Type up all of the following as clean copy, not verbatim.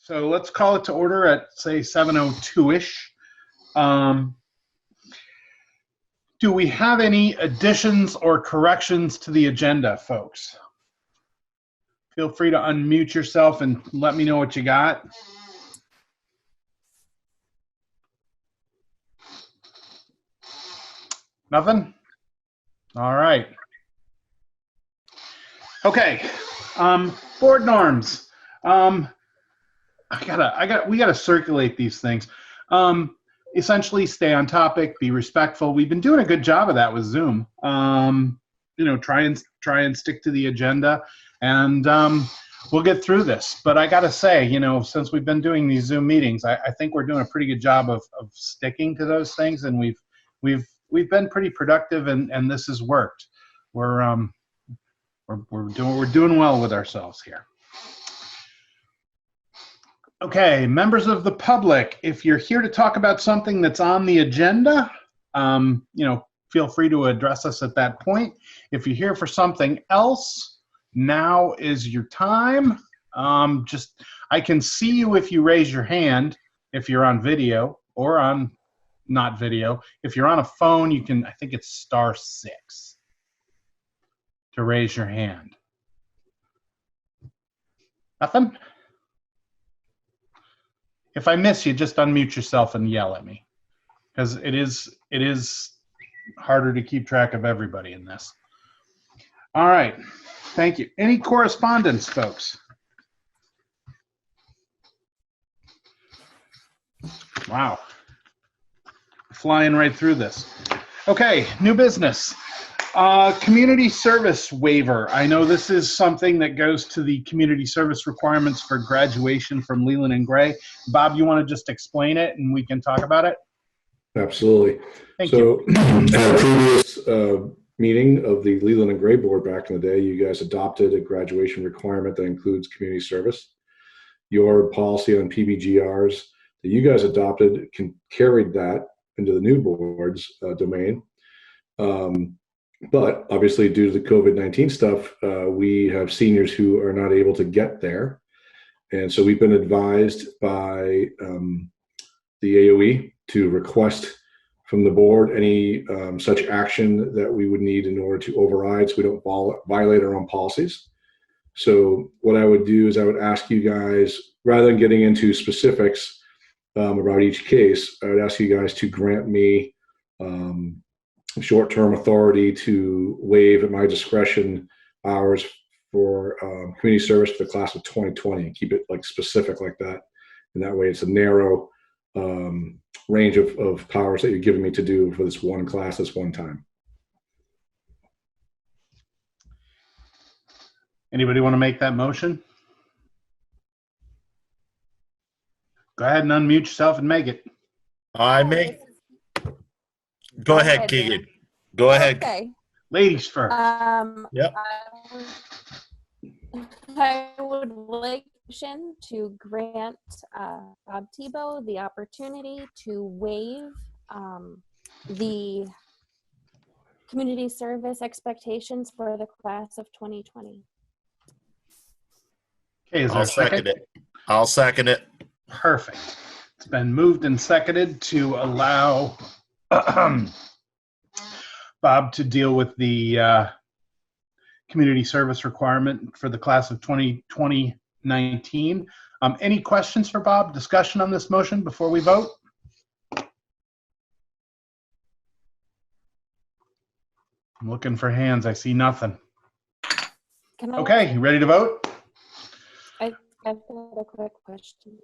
So let's call it to order at, say, 7:02-ish. Do we have any additions or corrections to the agenda, folks? Feel free to unmute yourself and let me know what you got. Nothing? All right. Okay. Board norms. We gotta circulate these things. Essentially, stay on topic, be respectful. We've been doing a good job of that with Zoom. Try and stick to the agenda, and we'll get through this. But I gotta say, since we've been doing these Zoom meetings, I think we're doing a pretty good job of sticking to those things, and we've been pretty productive, and this has worked. We're doing well with ourselves here. Okay, members of the public, if you're here to talk about something that's on the agenda, feel free to address us at that point. If you're here for something else, now is your time. I can see you if you raise your hand, if you're on video or on not video. If you're on a phone, you can, I think it's *6 to raise your hand. Nothing? If I miss you, just unmute yourself and yell at me, because it is harder to keep track of everybody in this. All right, thank you. Any correspondence, folks? Wow, flying right through this. Okay, new business. Community service waiver. I know this is something that goes to the community service requirements for graduation from Leland and Gray. Bob, you want to just explain it and we can talk about it? Absolutely. Thank you. At a previous meeting of the Leland and Gray board back in the day, you guys adopted a graduation requirement that includes community service. Your policy on PBGRs that you guys adopted carried that into the new board's domain. But obviously, due to the COVID-19 stuff, we have seniors who are not able to get there. And so we've been advised by the AOE to request from the board any such action that we would need in order to override so we don't violate our own policies. So what I would do is I would ask you guys, rather than getting into specifics about each case, I would ask you guys to grant me short-term authority to waive at my discretion hours for community service for the class of 2020 and keep it specific like that. And that way it's a narrow range of powers that you're giving me to do for this one class, this one time. Anybody want to make that motion? Go ahead and unmute yourself and make it. Go ahead, Keegan. Go ahead. Okay. Ladies first. Yep. I would like to grant Bob Tebow the opportunity to waive the community service expectations for the class of 2020. Okay, I'll second it. I'll second it. Perfect. It's been moved and seconded to allow Bob to deal with the community service requirement for the class of 2019. Any questions for Bob? Discussion on this motion before we vote? I'm looking for hands. I see nothing. Okay, you ready to vote? I've got a quick question.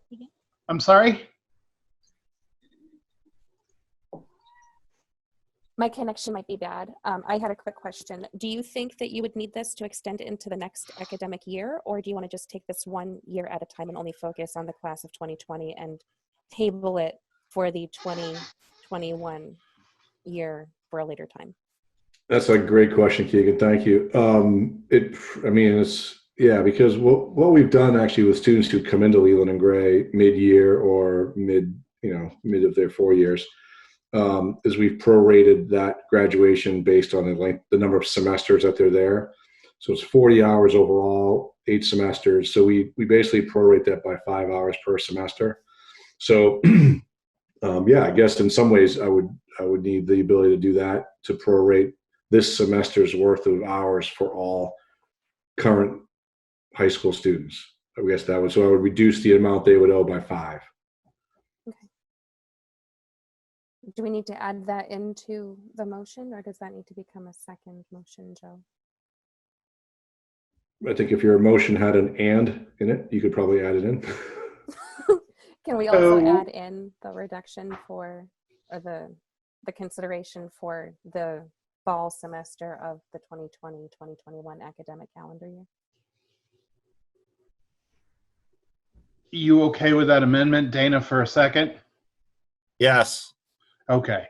I'm sorry? My connection might be bad. I had a quick question. Do you think that you would need this to extend it into the next academic year, or do you want to just take this 1 year at a time and only focus on the class of 2020 and table it for the 2021 year for a later time? That's a great question, Keegan. Thank you. Because what we've done actually with students who come into Leland and Gray mid-year or mid of their 4 years, is we've prorated that graduation based on the number of semesters that they're there. So it's 40 hours overall, 8 semesters. So we basically prorate that by 5 hours per semester. So yeah, I guess in some ways I would need the ability to do that, to prorate this semester's worth of hours for all current high school students. I guess that would, so I would reduce the amount they would owe by 5. Okay. Do we need to add that into the motion, or does that need to become a second motion, Joe? I think if your motion had an "and" in it, you could probably add it in. Can we also add in the reduction for, or the consideration for the fall semester of the 2020-2021 academic calendar year? You okay with that amendment, Dana, for a second? Yes. Okay.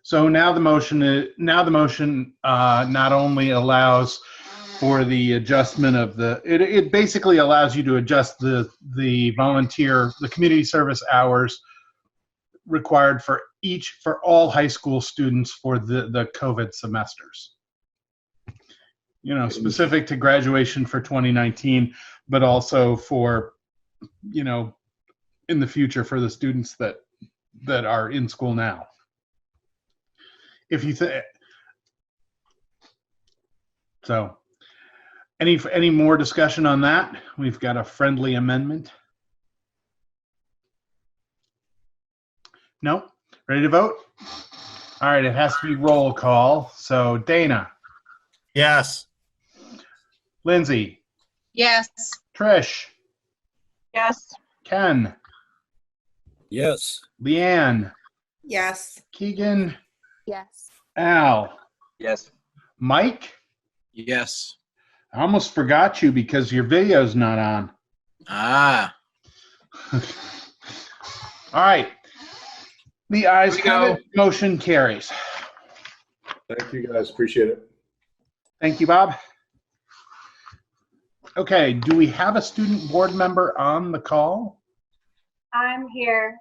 So now the motion not only allows for the adjustment of it basically allows you to adjust the community service hours required for all high school students for the COVID semesters. You know, specific to graduation for 2019, but also for, you know, in the future for the students that are in school now. If you so, any more discussion on that? We've got a friendly amendment. No? Ready to vote? All right, it has to be roll call. So Dana, Yes. Lindsay, Yes. Trish, Yes. Ken, Yes. Leanne, Yes. Keegan, Yes. Al, Yes. Mike. Yes. I almost forgot you because your video's not on. Ah. All right. The ayes have it. Motion carries. Thank you, guys. Appreciate it. Thank you, Bob. Okay, do we have a student board member on the call? I'm here.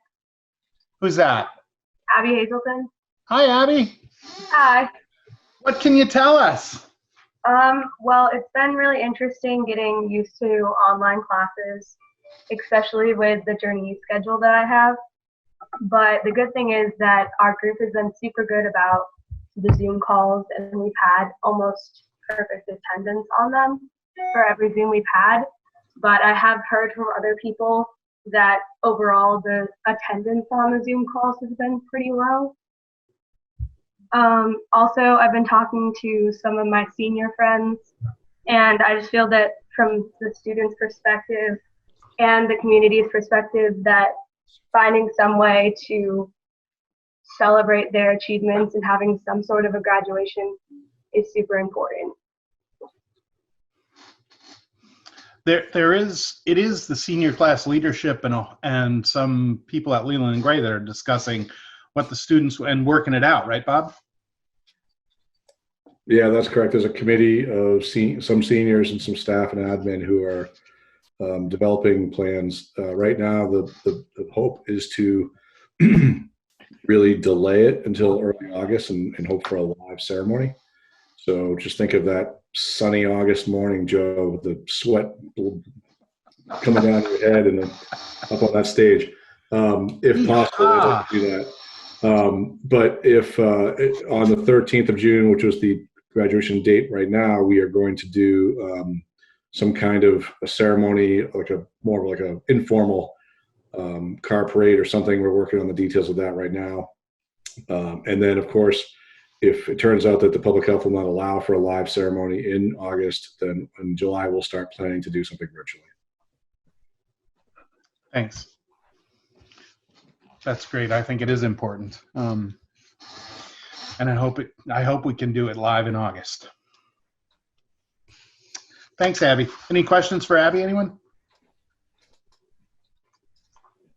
Who's that? Abby Hazelton. Hi, Abby. Hi. What can you tell us? Well, it's been really interesting getting used to online classes, especially with the journey schedule that I have. But the good thing is that our group has been super good about the Zoom calls, and we've had almost perfect attendance on them for every Zoom we've had. But I have heard from other people that overall the attendance on the Zoom calls has been pretty low. Also, I've been talking to some of my senior friends, and I just feel that from the students' perspective and the community's perspective, that finding some way to celebrate their achievements and having some sort of a graduation is super important. It is the senior class leadership and some people at Leland and Gray that are discussing what the students and working it out, right, Bob? Yeah, that's correct. There's a committee of some seniors and some staff and admin who are developing plans. Right now, the hope is to really delay it until early August and hope for a live ceremony. So just think of that sunny August morning, Joe, with the sweat coming down your head and then up on that stage. If possible, I'd like to do that. But if on the 13th of June, which was the graduation date right now, we are going to do some kind of a ceremony, more like a informal car parade or something. We're working on the details of that right now. And then, of course, if it turns out that the public health will not allow for a live ceremony in August, then in July we'll start planning to do something virtually. Thanks. That's great. I think it is important. And I hope we can do it live in August. Thanks, Abby. Any questions for Abby, anyone?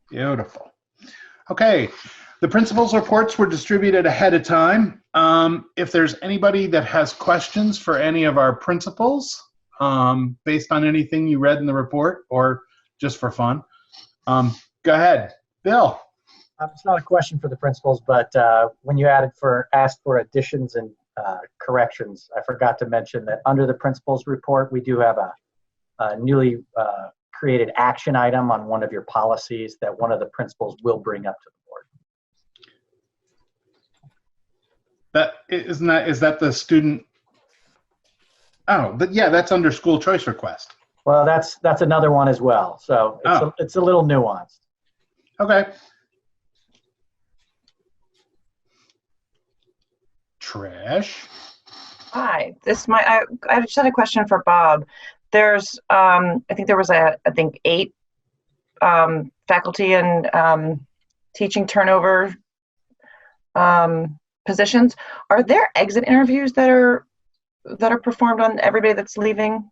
Beautiful. Okay, the principal's reports were distributed ahead of time. If there's anybody that has questions for any of our principals, based on anything you read in the report or just for fun, go ahead. Bill. It's not a question for the principals, but when you asked for additions and corrections. I forgot to mention that under the principal's report, we do have a newly created action item on one of your policies that one of the principals will bring up to the board. Is that the student? Oh, but yeah, that's under school choice request. Well, that's another one as well. So it's a little nuanced. Okay. Trish. Hi, I just had a question for Bob. There's, I think there was 8 faculty and teaching turnover positions. Are there exit interviews that are performed on everybody that's leaving?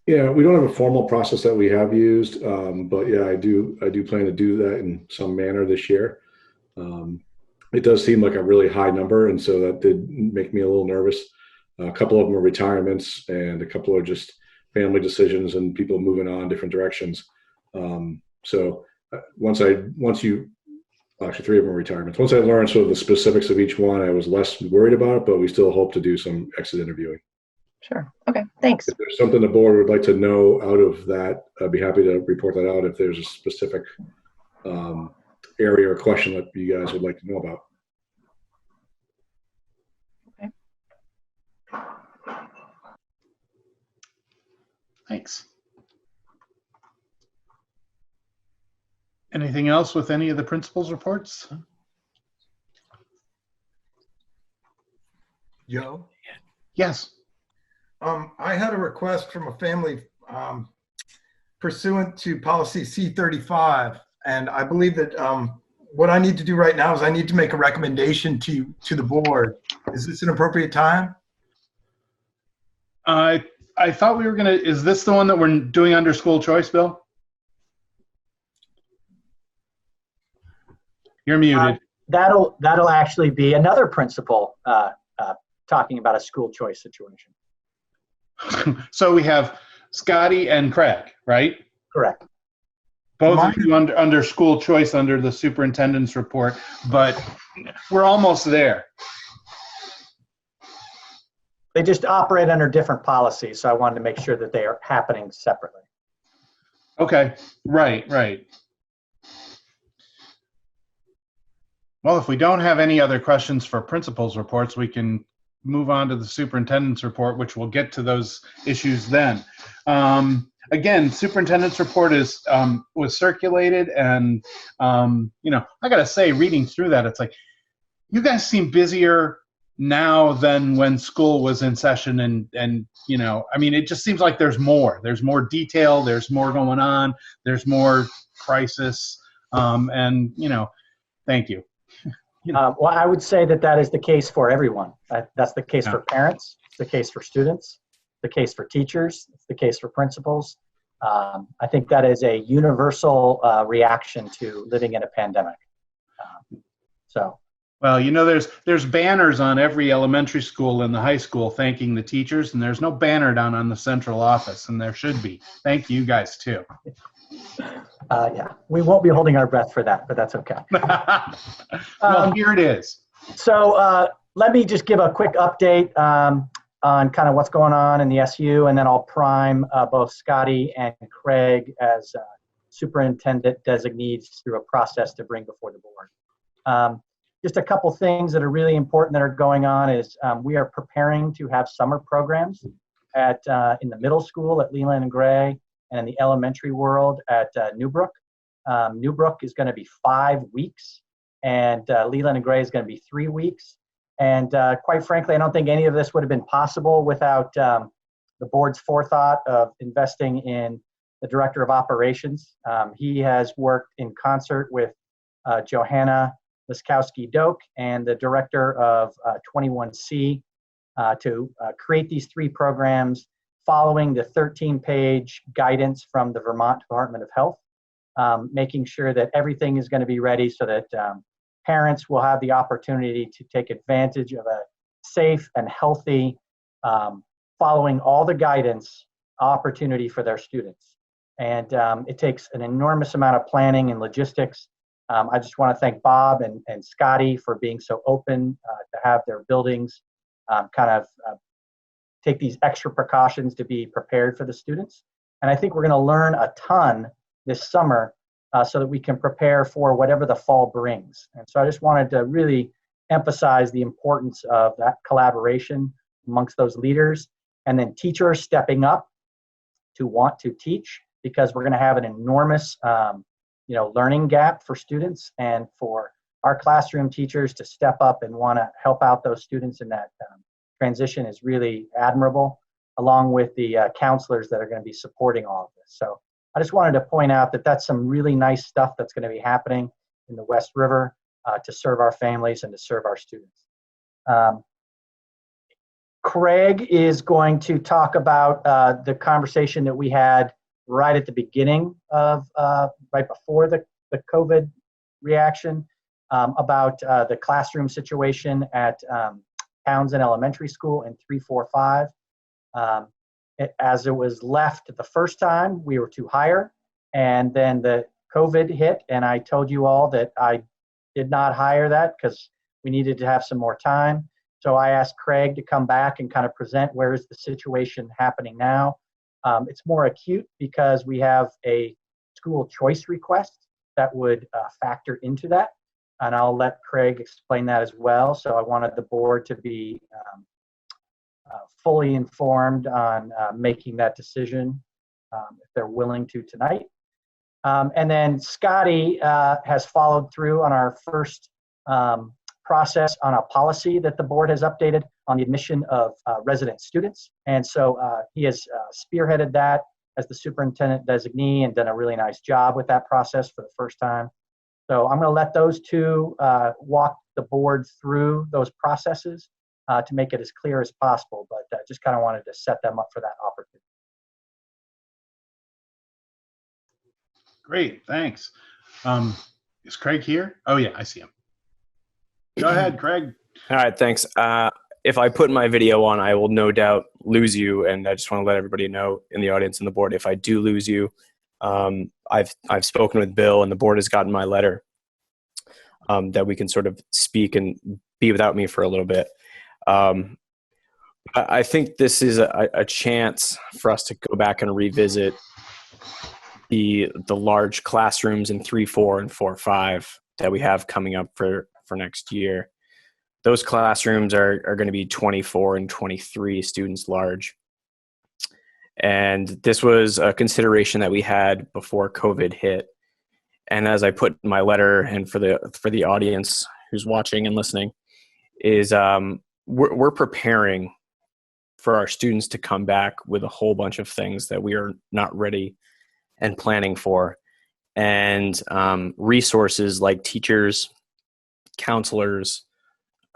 Yeah, we don't have a formal process that we have used, but yeah, I do plan to do that in some manner this year. It does seem like a really high number, and so that did make me a little nervous. A couple of them are retirements, and a couple are just family decisions and people moving on different directions. So actually 3 of them are retirements. Once I learned sort of the specifics of each one, I was less worried about it, but we still hope to do some exit interviewing. Sure. Okay. Thanks. If there's something the board would like to know out of that, I'd be happy to report that out if there's a specific area or question that you guys would like to know about. Okay. Thanks. Anything else with any of the principals' reports? Joe? Yes. I had a request from a family pursuant to policy C35, and I believe that what I need to do right now is I need to make a recommendation to the board. Is this an appropriate time? I thought we were gonna. Is this the one that we're doing under school choice, Bill? You're muted. That'll actually be another principal talking about a school choice situation. So we have Scotty and Craig, right? Correct. Both of you under school choice under the superintendent's report, but we're almost there. They just operate under different policies, so I wanted to make sure that they are happening separately. Okay, right. Well, if we don't have any other questions for principals' reports, we can move on to the superintendent's report, which we'll get to those issues then. Again, superintendent's report was circulated, and I gotta say, reading through that, it's like you guys seem busier now than when school was in session, and I mean, it just seems like there's more detail, there's more going on, there's more crisis, and thank you. Well, I would say that is the case for everyone. That's the case for parents. It's the case for students. The case for teachers. It's the case for principals. I think that is a universal reaction to living in a pandemic. Well, there's banners on every elementary school and the high school thanking the teachers, and there's no banner down on the central office, and there should be. Thank you guys too. Yeah, we won't be holding our breath for that, but that's okay. Well, here it is. So let me just give a quick update on kind of what's going on in the SU, and then I'll prime both Scotty and Craig as superintendent designees through a process to bring before the board. Just a couple things that are really important that are going on is we are preparing to have summer programs in the middle school at Leland and Gray, and in the elementary world at Newbrook. Newbrook is going to be 5 weeks, and Leland and Gray is going to be 3 weeks. And quite frankly, I don't think any of this would have been possible without the board's forethought of investing in the director of operations. He has worked in concert with Johanna Liskowski-Doak and the director of 21C to create these 3 programs following the 13-page guidance from the Vermont Department of Health, making sure that everything is going to be ready so that parents will have the opportunity to take advantage of a safe and healthy, following all the guidance opportunity for their students. And it takes an enormous amount of planning and logistics. I just want to thank Bob and Scotty for being so open to have their buildings take these extra precautions to be prepared for the students. And I think we're going to learn a ton this summer so that we can prepare for whatever the fall brings. And so I just wanted to really emphasize the importance of that collaboration amongst those leaders, and then teachers stepping up to want to teach, because we're going to have an enormous learning gap for students, and for our classroom teachers to step up and want to help out those students in that transition is really admirable, along with the counselors that are going to be supporting all of this. So I just wanted to point out that that's some really nice stuff that's going to be happening in the West River to serve our families and to serve our students. Craig is going to talk about the conversation that we had right at the beginning of, right before the COVID reaction, about the classroom situation at Townsend Elementary School in 345. As it was left the first time, we were to hire, and then the COVID hit, and I told you all that I did not hire that because we needed to have some more time. So I asked Craig to come back and kind of present where is the situation happening now. It's more acute because we have a school choice request that would factor into that. And I'll let Craig explain that as well. So I wanted the board to be fully informed on making that decision if they're willing to tonight. And then Scotty has followed through on our first process on a policy that the board has updated on the admission of resident students. And so he has spearheaded that as the superintendent designee and done a really nice job with that process for the first time. So I'm going to let those two walk the board through those processes to make it as clear as possible, but just kind of wanted to set them up for that opportunity. Great, thanks. Is Craig here? Oh yeah, I see him. Go ahead, Craig. All right, thanks. If I put my video on, I will no doubt lose you, and I just want to let everybody know in the audience and the board, if I do lose you, I've spoken with Bill, and the board has gotten my letter that we can sort of speak and be without me for a little bit. I think this is a chance for us to go back and revisit the large classrooms in 3-4 and 4-5 that we have coming up for next year. Those classrooms are going to be 24 and 23 students large. And this was a consideration that we had before COVID hit. And as I put in my letter, and for the audience who's watching and listening, is we're preparing for our students to come back with a whole bunch of things that we are not ready and planning for. And resources like teachers, counselors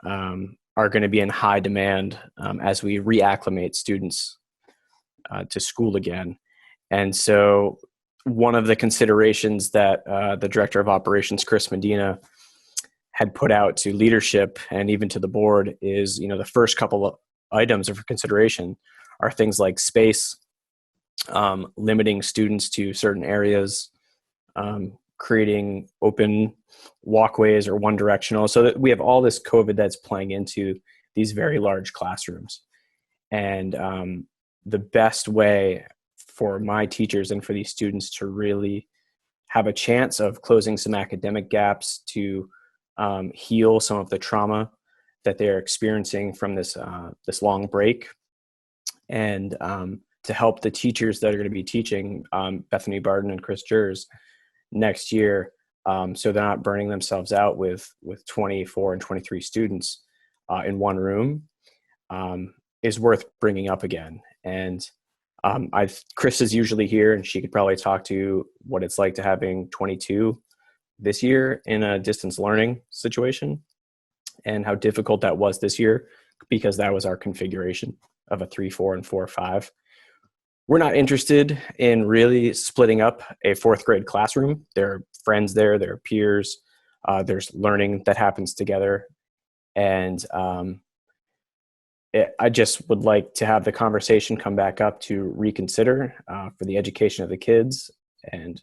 are going to be in high demand as we reacclimate students to school again. And so one of the considerations that the Director of Operations, Chris Medina, had put out to leadership and even to the board is, the first couple of items of consideration are things like space, limiting students to certain areas, creating open walkways or one directional, so that we have all this COVID that's playing into these very large classrooms. And the best way for my teachers and for these students to really have a chance of closing some academic gaps, to heal some of the trauma that they're experiencing from this long break, and to help the teachers that are going to be teaching Bethany Barden and Chris Jers next year, so they're not burning themselves out with 24 and 23 students in one room, is worth bringing up again. And Chris is usually here, and she could probably talk to what it's like to having 22 this year in a distance learning situation, and how difficult that was this year, because that was our configuration of a 3-4 and 4-5. We're not interested in really splitting up a fourth grade classroom. There are friends there, there are peers, there's learning that happens together. And I just would like to have the conversation come back up to reconsider for the education of the kids and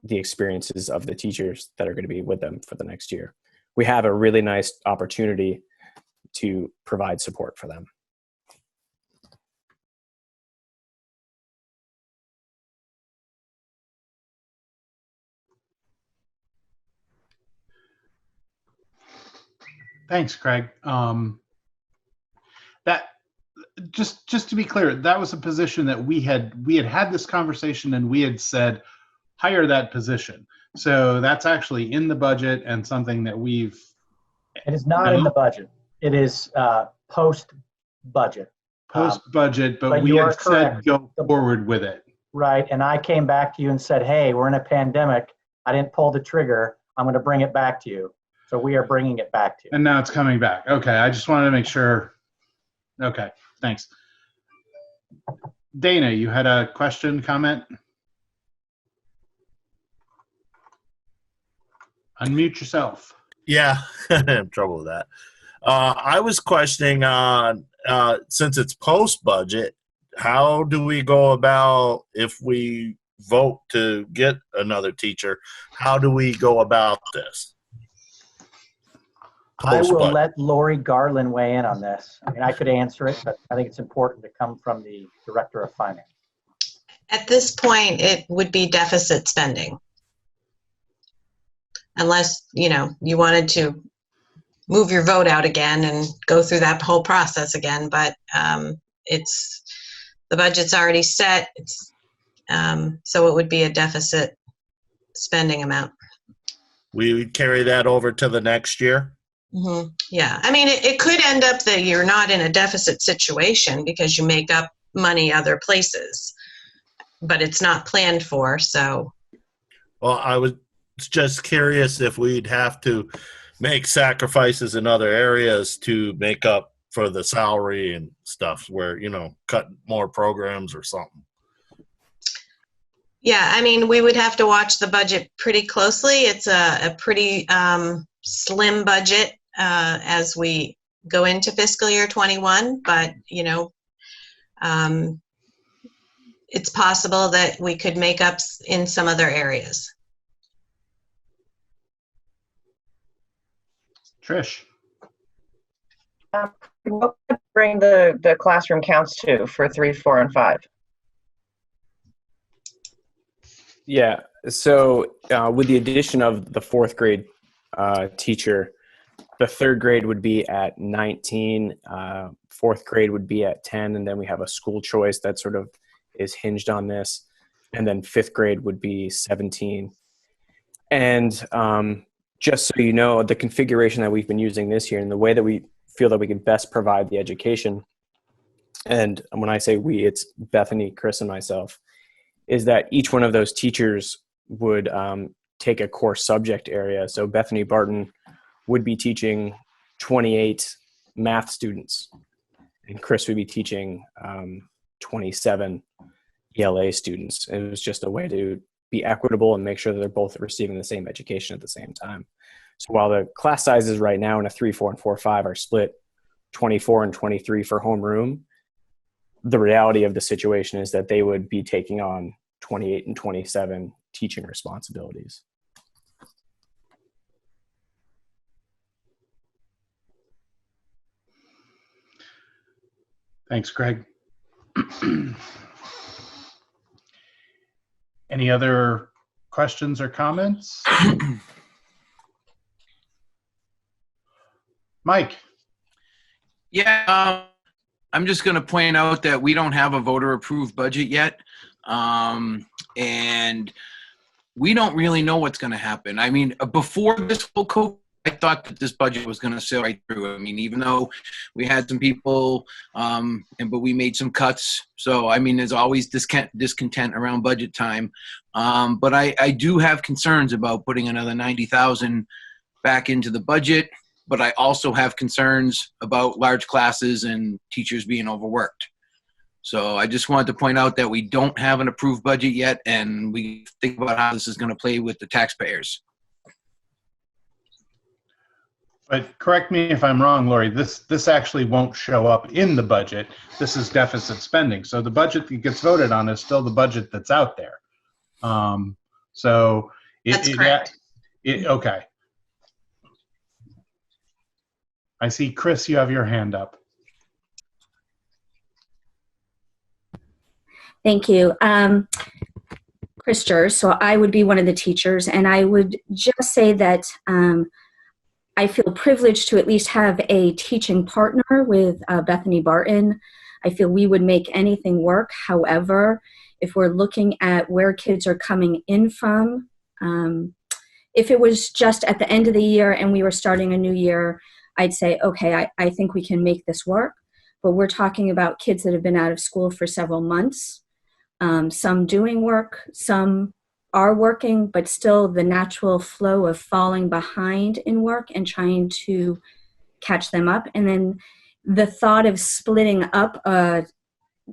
the experiences of the teachers that are going to be with them for the next year. We have a really nice opportunity to provide support for them. Thanks, Craig. That just to be clear, that was a position that we had this conversation, and we had said hire that position. So that's actually in the budget and something that we've. It is not in the budget. It is post-budget. Post-budget, but we you are had said correct. go forward with it. Right, and I came back to you and said, hey, we're in a pandemic. I didn't pull the trigger. I'm going to bring it back to you. So we are bringing it back to you. And now it's coming back. Okay, I just wanted to make sure. Okay, thanks. Dana, you had a question, comment? Unmute yourself. Yeah, I have trouble with that. I was questioning on, since it's post-budget, how do we go about if we vote to get another teacher? How do we go about this? I will let Lori Garland weigh in on this. I mean, I could answer it, but I think it's important to come from the Director of Finance. At this point, it would be deficit spending. Unless, you wanted to move your vote out again and go through that whole process again. But the budget's already set. So it would be a deficit spending amount. We would carry that over to the next year? Mm-hmm. Yeah. I mean, it could end up that you're not in a deficit situation because you make up money other places. But it's not planned for, so. Well, I was just curious if we'd have to make sacrifices in other areas to make up for the salary and stuff where, cut more programs or something. Yeah, I mean, we would have to watch the budget pretty closely. It's a pretty slim budget as we go into fiscal year 21, but, it's possible that we could make up in some other areas. Trish. What would bring the classroom counts to for 3, 4, and 5? Yeah, so with the addition of the 4th grade teacher, the 3rd grade would be at 19, 4th grade would be at 10, and then we have a school choice that sort of is hinged on this, and then 5th grade would be 17. And just so you know, the configuration that we've been using this year and the way that we feel that we can best provide the education, and when I say we, it's Bethany, Chris, and myself, is that each one of those teachers would take a core subject area. So Bethany Barton would be teaching 28 math students, and Chris would be teaching 27 ELA students. It was just a way to be equitable and make sure that they're both receiving the same education at the same time. So while the class sizes right now in a 3, 4, and 4, 5 are split 24 and 23 for homeroom, the reality of the situation is that they would be taking on 28 and 27 teaching responsibilities. Thanks, Craig. Any other questions or comments? Mike. Yeah, I'm just going to point out that we don't have a voter-approved budget yet, and we don't really know what's going to happen. I mean, before this whole COVID, I thought that this budget was going to sail right through. I mean, even though we had some people, but we made some cuts. So, I mean, there's always discontent around budget time. But I do have concerns about putting another $90,000 back into the budget. But I also have concerns about large classes and teachers being overworked. So I just wanted to point out that we don't have an approved budget yet, and we think about how this is going to play with the taxpayers. But correct me if I'm wrong, Lori, this actually won't show up in the budget. This is deficit spending. So the budget that gets voted on is still the budget that's out there. So That's correct. okay. I see, Chris, you have your hand up. Thank you. Christer, so I would be one of the teachers, and I would just say that I feel privileged to at least have a teaching partner with Bethany Barton. I feel we would make anything work. However, if we're looking at where kids are coming in from, if it was just at the end of the year and we were starting a new year, I'd say, okay, I think we can make this work. But we're talking about kids that have been out of school for several months, some doing work, some are working, but still the natural flow of falling behind in work and trying to catch them up. And then the thought of splitting up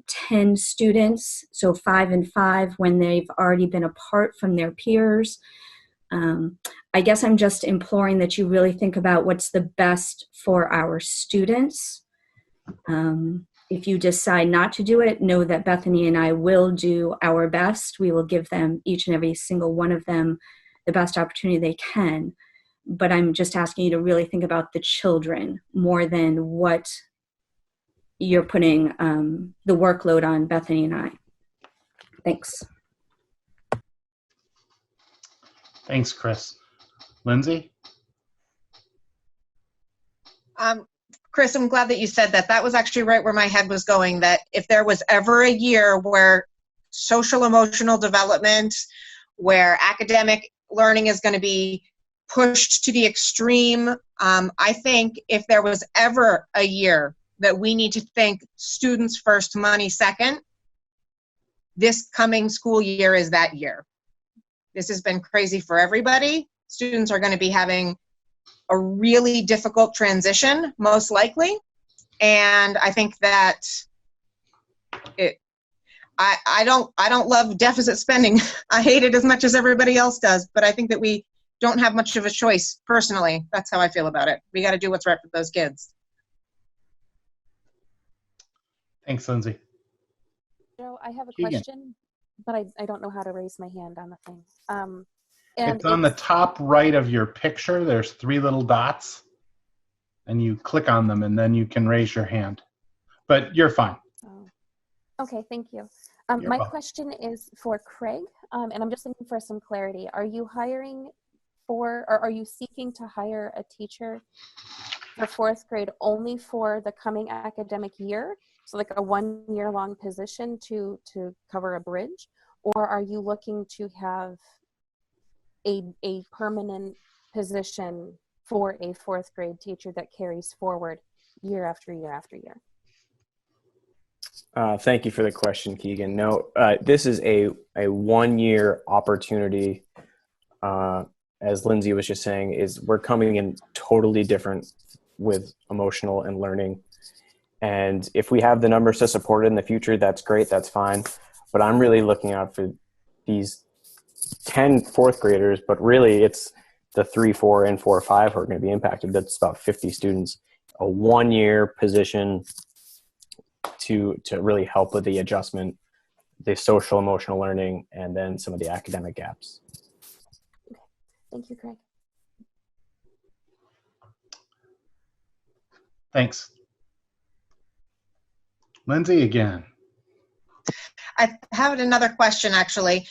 10 students, so 5 and 5, when they've already been apart from their peers. I guess I'm just imploring that you really think about what's the best for our students. If you decide not to do it, know that Bethany and I will do our best. We will give them, each and every single one of them, the best opportunity they can. But I'm just asking you to really think about the children more than what you're putting the workload on Bethany and I. Thanks. Thanks, Chris. Lindsay? Chris, I'm glad that you said that. That was actually right where my head was going, that if there was ever a year where social emotional development, where academic learning is going to be pushed to the extreme, I think if there was ever a year that we need to think students first, money second, this coming school year is that year. This has been crazy for everybody. Students are going to be having a really difficult transition, most likely. And I think that I don't love deficit spending. I hate it as much as everybody else does, but I think that we don't have much of a choice. Personally, that's how I feel about it. We got to do what's right for those kids. Thanks, Lindsay. Joe, I have a Keegan. question, but I don't know how to raise my hand on the thing. It's on the top right of your picture. There's 3 little dots, and you click on them, and then you can raise your hand. But you're fine. Oh. Okay, thank you. You're My welcome. question is for Craig, and I'm just looking for some clarity. Are you hiring for, or are you seeking to hire a teacher for 4th grade only for the coming academic year? So like a 1-year-long position to cover a bridge? Or are you looking to have a permanent position for a 4th grade teacher that carries forward year after year after year? Thank you for the question, Keegan. No, this is a 1-year opportunity. As Lindsay was just saying, is we're coming in totally different with emotional and learning. And if we have the numbers to support it in the future, that's great, that's fine. But I'm really looking out for these 10 4th graders, but really it's the 3, 4, and 4, 5 who are going to be impacted. That's about 50 students. A 1-year position to really help with the adjustment, the social emotional learning, and then some of the academic gaps. Okay. Thank you, Craig. Thanks. Lindsay again. I have another question, actually.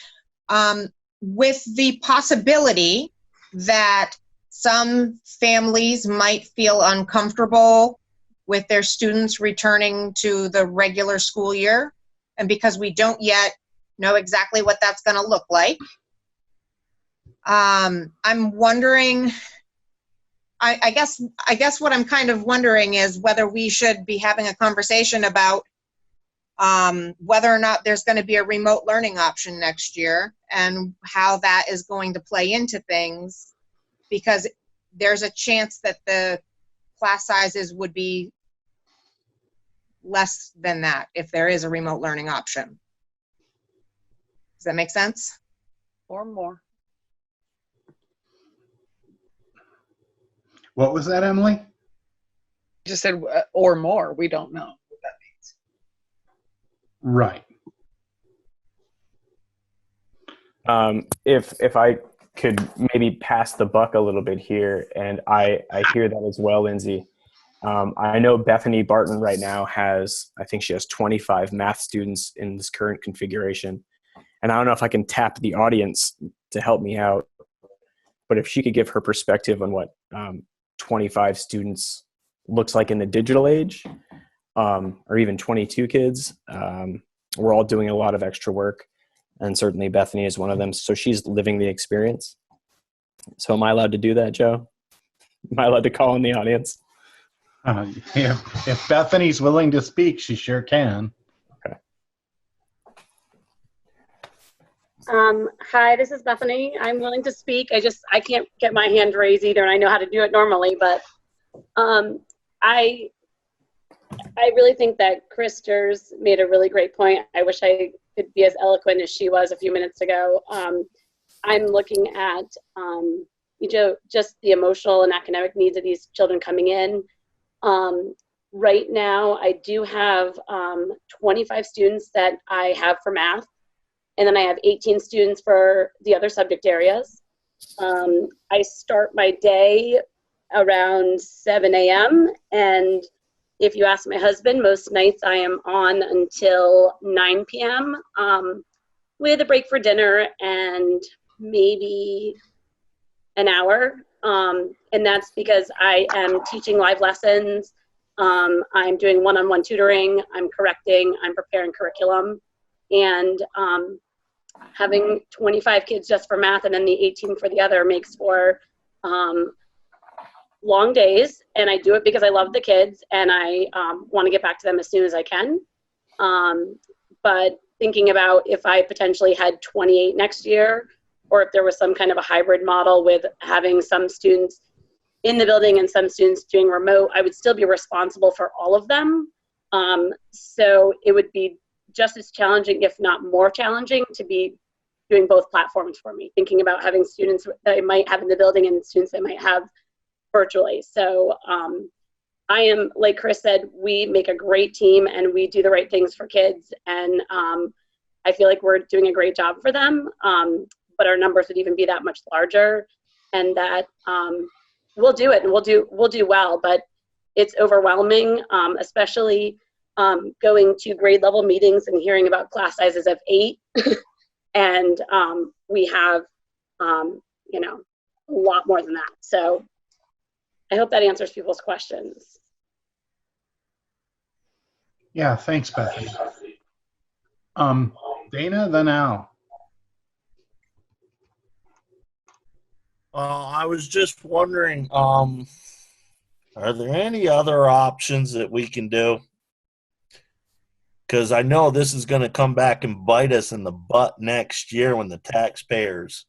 With the possibility that some families might feel uncomfortable with their students returning to the regular school year, and because we don't yet know exactly what that's going to look like, I'm wondering, I guess what I'm kind of wondering is whether we should be having a conversation about whether or not there's going to be a remote learning option next year and how that is going to play into things, because there's a chance that the class sizes would be less than that if there is a remote learning option. Does that make sense? Or more. What was that, Emily? Just said or more. We don't know what that means. Right. If I could maybe pass the buck a little bit here, and I hear that as well, Lindsay. I know Bethany Barton right now I think she has 25 math students in this current configuration. And I don't know if I can tap the audience to help me out, but if she could give her perspective on what 25 students looks like in the digital age, or even 22 kids. We're all doing a lot of extra work, and certainly Bethany is one of them. So she's living the experience. So am I allowed to do that, Joe? Am I allowed to call in the audience? If Bethany's willing to speak, she sure can. Okay. Hi, this is Bethany. I'm willing to speak. I can't get my hand raised either, and I know how to do it normally, but I really think that Krister's made a really great point. I wish I could be as eloquent as she was a few minutes ago. I'm looking at just the emotional and academic needs of these children coming in. Right now, I do have 25 students that I have for math, and then I have 18 students for the other subject areas. I start my day around 7 a.m. and if you ask my husband, most nights I am on until 9 p.m. With a break for dinner and maybe an hour. And that's because I am teaching live lessons. I'm doing one-on-one tutoring. I'm correcting. I'm preparing curriculum. And having 25 kids just for math and then the 18 for the other makes for long days, and I do it because I love the kids and I want to get back to them as soon as I can. But thinking about if I potentially had 28 next year, or if there was some kind of a hybrid model with having some students in the building and some students doing remote, I would still be responsible for all of them. So it would be just as challenging, if not more challenging, to be doing both platforms for me, thinking about having students that I might have in the building and students I might have virtually. So I am, like Chris said, we make a great team and we do the right things for kids. And I feel like we're doing a great job for them, but our numbers would even be that much larger, and that we'll do it and we'll do well, but it's overwhelming, especially going to grade level meetings and hearing about class sizes of 8. And we have, a lot more than that. So I hope that answers people's questions. Yeah, thanks, Bethany. Dana, then Al. I was just wondering, are there any other options that we can do? Because I know this is going to come back and bite us in the butt next year when the taxpayers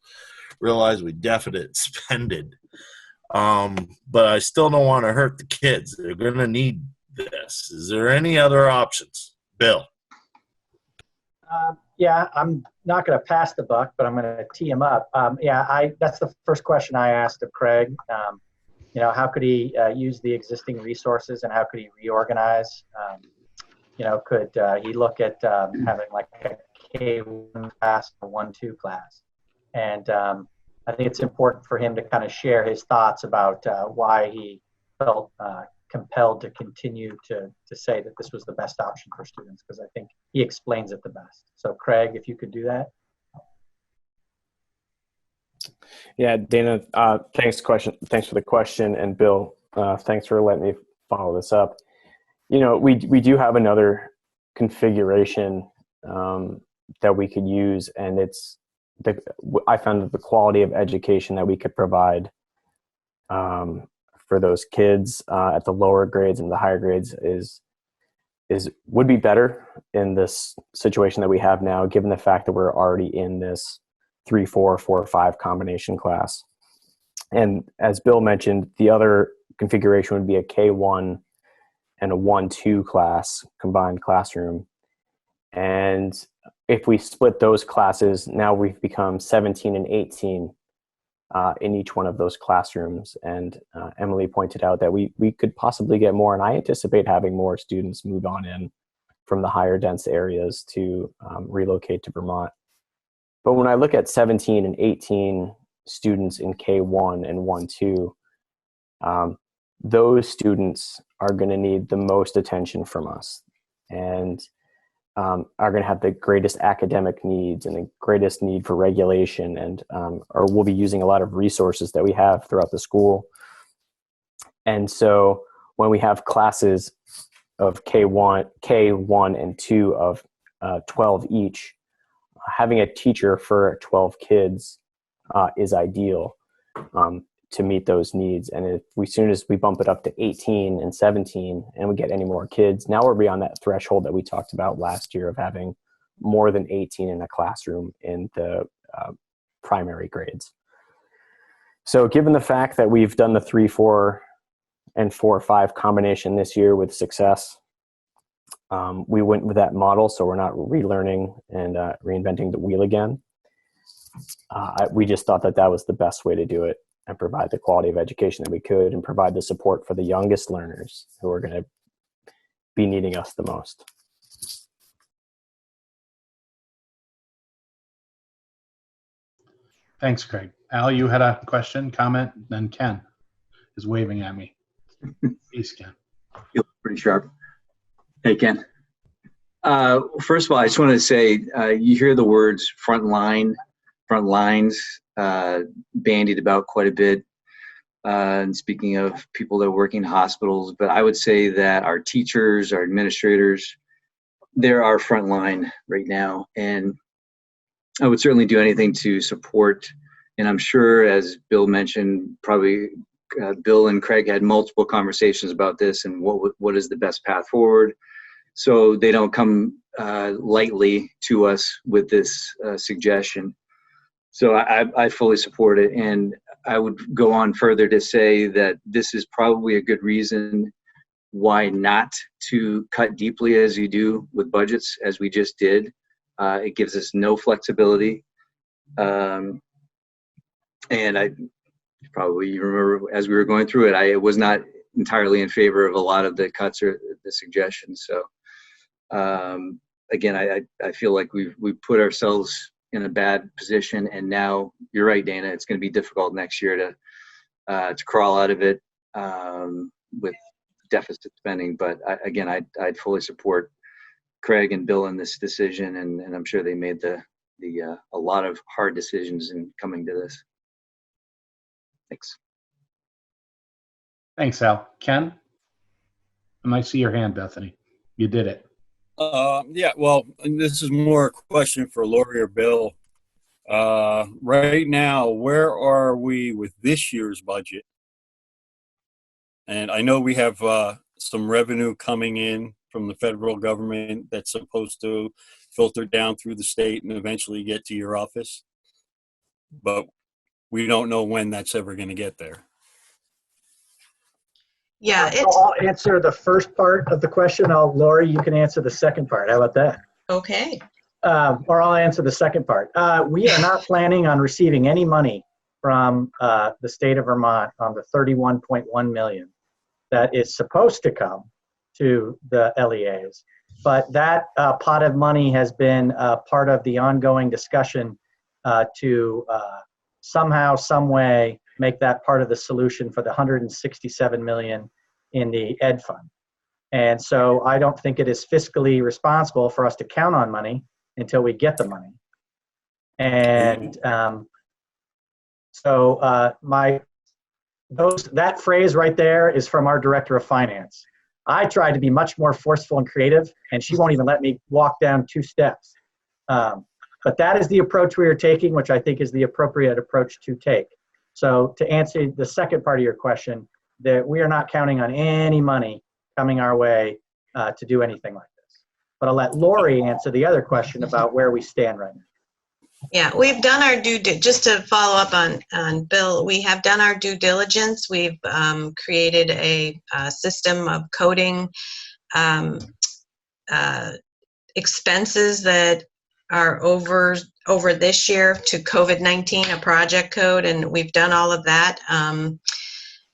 realize we deficit spended. But I still don't want to hurt the kids. They're going to need this. Is there any other options? Bill? Yeah, I'm not going to pass the buck, but I'm going to tee him up. That's the first question I asked of Craig. How could he use the existing resources and how could he reorganize? Could he look at having like a K1 class or 1-2 class? And I think it's important for him to kind of share his thoughts about why he felt compelled to continue to say that this was the best option for students, because I think he explains it the best. So Craig, if you could do that. Yeah, Dana, thanks for the question, and Bill, thanks for letting me follow this up. We do have another configuration that we could use, and I found that the quality of education that we could provide for those kids at the lower grades and the higher grades would be better in this situation that we have now, given the fact that we're already in this 3-4, 4-5 combination class. And as Bill mentioned, the other configuration would be a K1 and a 1-2 class, combined classroom. And if we split those classes, now we've become 17 and 18 in each one of those classrooms. And Emily pointed out that we could possibly get more, and I anticipate having more students move on in from the higher dense areas to relocate to Vermont. But when I look at 17 and 18 students in K1 and 1-2, those students are going to need the most attention from us, and are going to have the greatest academic needs and the greatest need for regulation, and or we'll be using a lot of resources that we have throughout the school. And so when we have classes of K1 and 2 of 12 each, having a teacher for 12 kids is ideal to meet those needs. And if we, as soon as we bump it up to 18 and 17 and we get any more kids, now we're beyond that threshold that we talked about last year of having more than 18 in a classroom in the primary grades. So given the fact that we've done the 3-4 and 4-5 combination this year with success, we went with that model, so we're not relearning and reinventing the wheel again. We just thought that that was the best way to do it and provide the quality of education that we could and provide the support for the youngest learners who are going to be needing us the most. Thanks, Craig. Al, you had a question, comment, then Ken is waving at me. Peace, Ken. Feel pretty sharp. Hey, Ken. First of all, I just want to say, you hear the words front lines bandied about quite a bit. And speaking of people that work in hospitals, but I would say that our teachers, our administrators, they're our front line right now. And I would certainly do anything to support. And I'm sure, as Bill mentioned, probably Bill and Craig had multiple conversations about this and what is the best path forward. So they don't come lightly to us with this suggestion. So I fully support it. And I would go on further to say that this is probably a good reason why not to cut deeply as you do with budgets, as we just did. It gives us no flexibility. And I probably remember as we were going through it, I was not entirely in favor of a lot of the cuts or the suggestions. So again, I feel like we've put ourselves in a bad position, and now you're right, Dana, it's going to be difficult next year to crawl out of it with deficit spending. But again, I'd fully support Craig and Bill in this decision, and I'm sure they made a lot of hard decisions in coming to this. Thanks. Thanks, Al. Ken? I might see your hand, Bethany. You did it. Yeah, well, this is more a question for Lori or Bill. Right now, where are we with this year's budget? And I know we have some revenue coming in from the federal government that's supposed to filter down through the state and eventually get to your office. But we don't know when that's ever going to get there. Yeah, I'll answer the first part of the question. Lori, you can answer the second part. How about that? okay. Or I'll answer the second part. We are not planning on receiving any money from the state of Vermont on the $31.1 million that is supposed to come to the LEAs. But that pot of money has been part of the ongoing discussion to somehow, some way, make that part of the solution for the $167 million in the ed fund. And so I don't think it is fiscally responsible for us to count on money until we get the money. And that phrase right there is from our director of finance. I tried to be much more forceful and creative, and she won't even let me walk down 2 steps. But that is the approach we are taking, which I think is the appropriate approach to take. So to answer the second part of your question, that we are not counting on any money coming our way to do anything like this. But I'll let Lori answer the other question about where we stand right now. Yeah, we've done our just to follow up on Bill, we have done our due diligence. We've created a system of coding expenses that are over this year to COVID-19, a project code, and we've done all of that,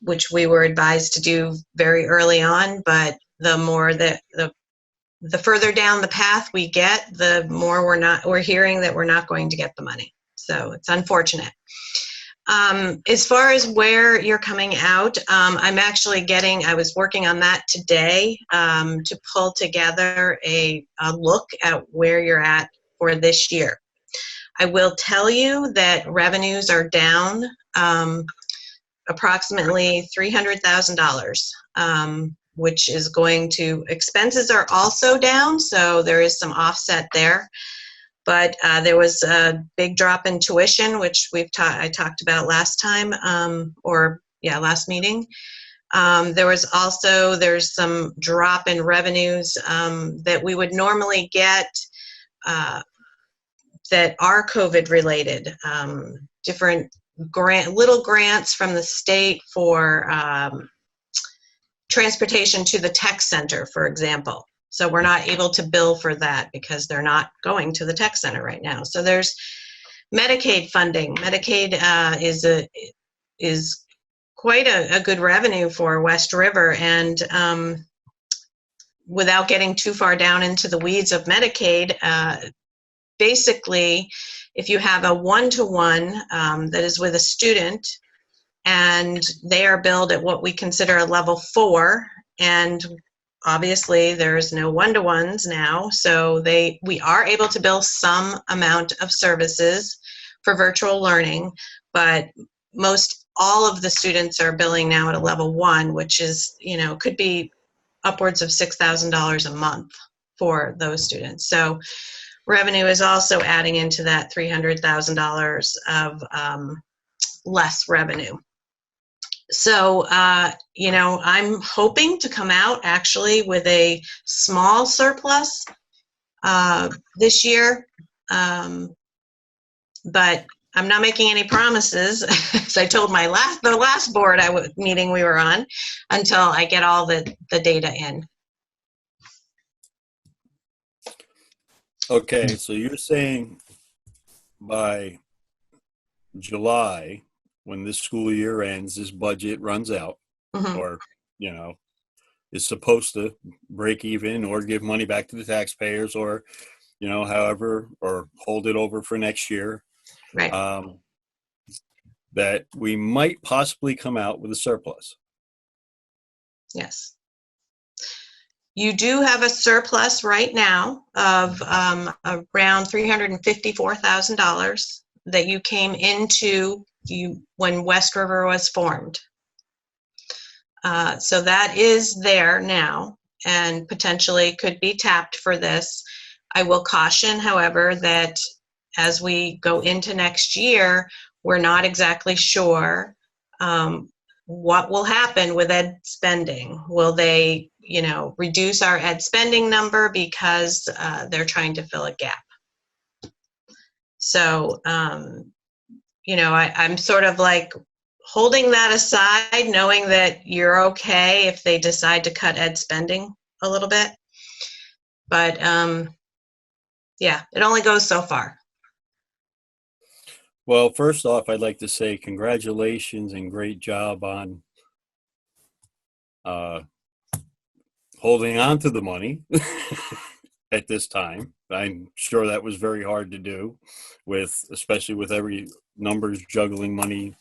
which we were advised to do very early on. But the more that the further down the path we get, the more we're hearing that we're not going to get the money. So it's unfortunate. As far as where you're coming out, I was working on that today to pull together a look at where you're at for this year. I will tell you that revenues are down approximately $300,000, which is going to, expenses are also down, so there is some offset there. But there was a big drop in tuition, which I talked about last time, last meeting. There's some drop in revenues that we would normally get that are COVID related. Different little grants from the state for transportation to the tech center, for example. So we're not able to bill for that because they're not going to the tech center right now. So there's Medicaid funding. Medicaid is quite a good revenue for West River, and without getting too far down into the weeds of Medicaid, basically, if you have a one-to-one that is with a student and they are billed at what we consider a level 4, and obviously there's no one-to-ones now, so we are able to bill some amount of services for virtual learning, but most all of the students are billing now at a level 1, which is, could be upwards of $6,000 a month for those students. So revenue is also adding into that $300,000 of less revenue. So, I'm hoping to come out actually with a small surplus this year, but I'm not making any promises, as I told the last board meeting we were on, until I get all the data in. Okay, so you're saying by July, when this school year ends, this budget runs out, or, is supposed to break even or give money back to the taxpayers, or, however, or hold it over for next year. Right. That we might possibly come out with a surplus. Yes. You do have a surplus right now of around $354,000 that you came into when West River was formed. So that is there now and potentially could be tapped for this. I will caution, however, that as we go into next year, we're not exactly sure what will happen with ed spending. Will they, reduce our ed spending number because they're trying to fill a gap? So, I'm sort of like holding that aside, knowing that you're okay if they decide to cut ed spending a little bit. But, it only goes so far. Well, first off, I'd like to say congratulations and great job on holding on to the money at this time. I'm sure that was very hard to do, especially with every numbers juggling money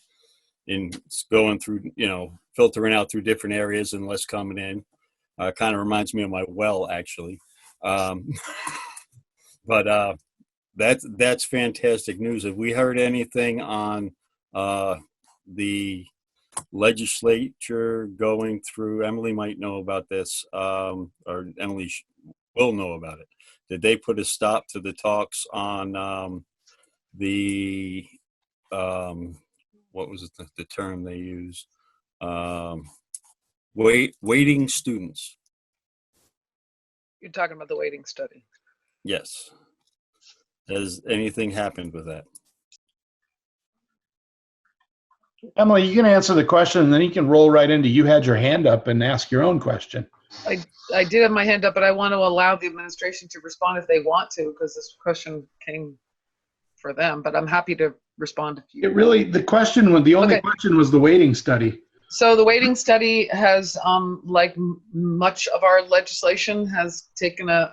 in going through, filtering out through different areas and less coming in. Kind of reminds me of my well, actually. But that's fantastic news. Have we heard anything on the legislature going through? Emily might know about this, or Emily will know about it. Did they put a stop to the talks on the what was it, the term they use? Waiting students. You're talking about the waiting study. Yes. Has anything happened with that? Emily, you can answer the question, and then you can roll right into you had your hand up and ask your own question. I did have my hand up, but I want to allow the administration to respond if they want to, because this question came for them. But I'm happy to respond if you. The only question was the waiting study. So the waiting study has, like much of our legislation, has taken a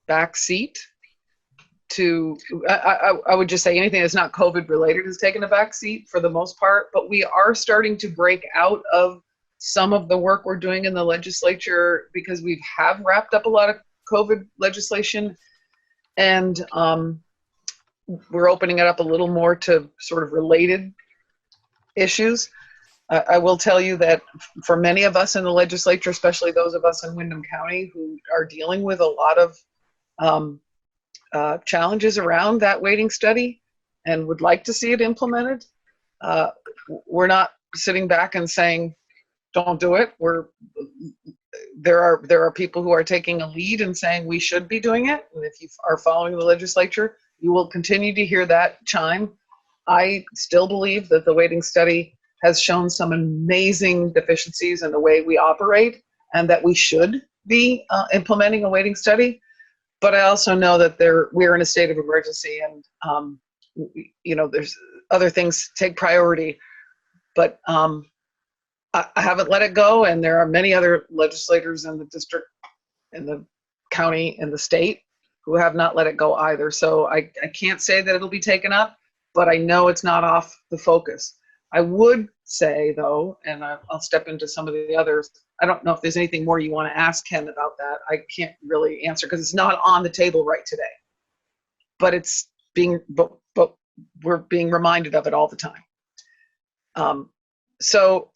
back seat. I would just say anything that's not COVID related has taken a back seat for the most part, but we are starting to break out of some of the work we're doing in the legislature because we have wrapped up a lot of COVID legislation, and we're opening it up a little more to sort of related issues. I will tell you that for many of us in the legislature, especially those of us in Windham County who are dealing with a lot of challenges around that waiting study and would like to see it implemented, we're not sitting back and saying, don't do it. There are people who are taking a lead and saying we should be doing it. And if you are following the legislature, you will continue to hear that chime. I still believe that the waiting study has shown some amazing deficiencies in the way we operate and that we should be implementing a waiting study. But I also know that we're in a state of emergency and, there's other things take priority. But I haven't let it go, and there are many other legislators in the district, in the county, in the state who have not let it go either. So I can't say that it'll be taken up, but I know it's not off the focus. I would say, though, and I'll step into some of the others, I don't know if there's anything more you want to ask Ken about that. I can't really answer because it's not on the table right today. But but we're being reminded of it all the time. So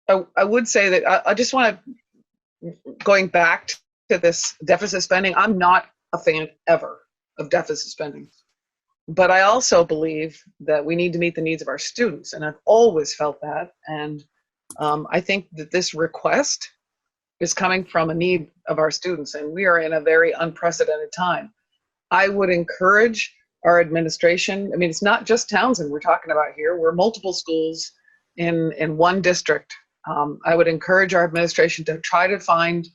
I would say that I just want to, going back to this deficit spending, I'm not a fan ever of deficit spending. But I also believe that we need to meet the needs of our students, and I've always felt that. And I think that this request is coming from a need of our students, and we are in a very unprecedented time. I would encourage our administration. I mean, it's not just Townsend we're talking about here. We're multiple schools in one district. I would encourage our administration to try to find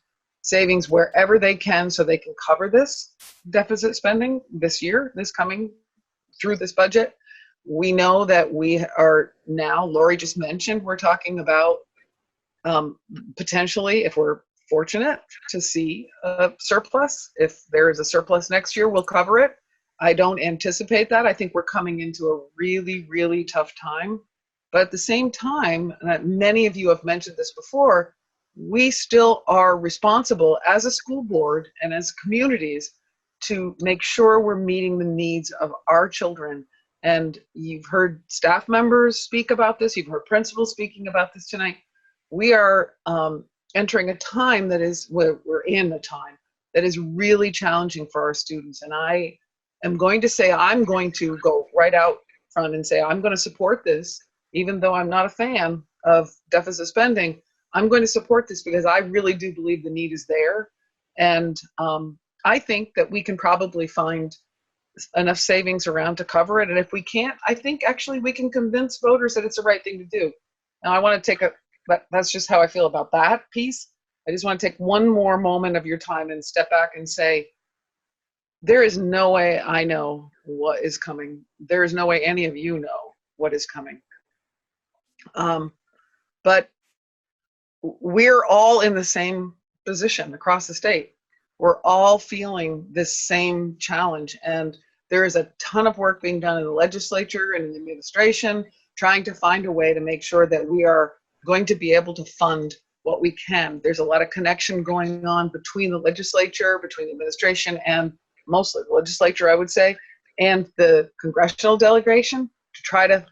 savings wherever they can so they can cover this deficit spending this year, this coming through this budget. We know that we are now, Lori just mentioned, we're talking about potentially, if we're fortunate to see a surplus. If there is a surplus next year, we'll cover it. I don't anticipate that. I think we're coming into a really, really tough time. But at the same time, and many of you have mentioned this before, we still are responsible as a school board and as communities to make sure we're meeting the needs of our children. And you've heard staff members speak about this. You've heard principals speaking about this tonight. We are entering a time we're in a time that is really challenging for our students. And I am going to say, I'm going to go right out front and say, I'm going to support this, even though I'm not a fan of deficit spending. I'm going to support this because I really do believe the need is there. And I think that we can probably find enough savings around to cover it. And if we can't, I think actually we can convince voters that it's the right thing to do. Now I want to take that's just how I feel about that piece. I just want to take one more moment of your time and step back and say, there is no way I know what is coming. There is no way any of you know what is coming. But we're all in the same position across the state. We're all feeling this same challenge, and there is a ton of work being done in the legislature and in the administration, trying to find a way to make sure that we are going to be able to fund what we can. There's a lot of connection going on between the legislature, between the administration, and mostly the legislature, I would say, and the congressional delegation to try to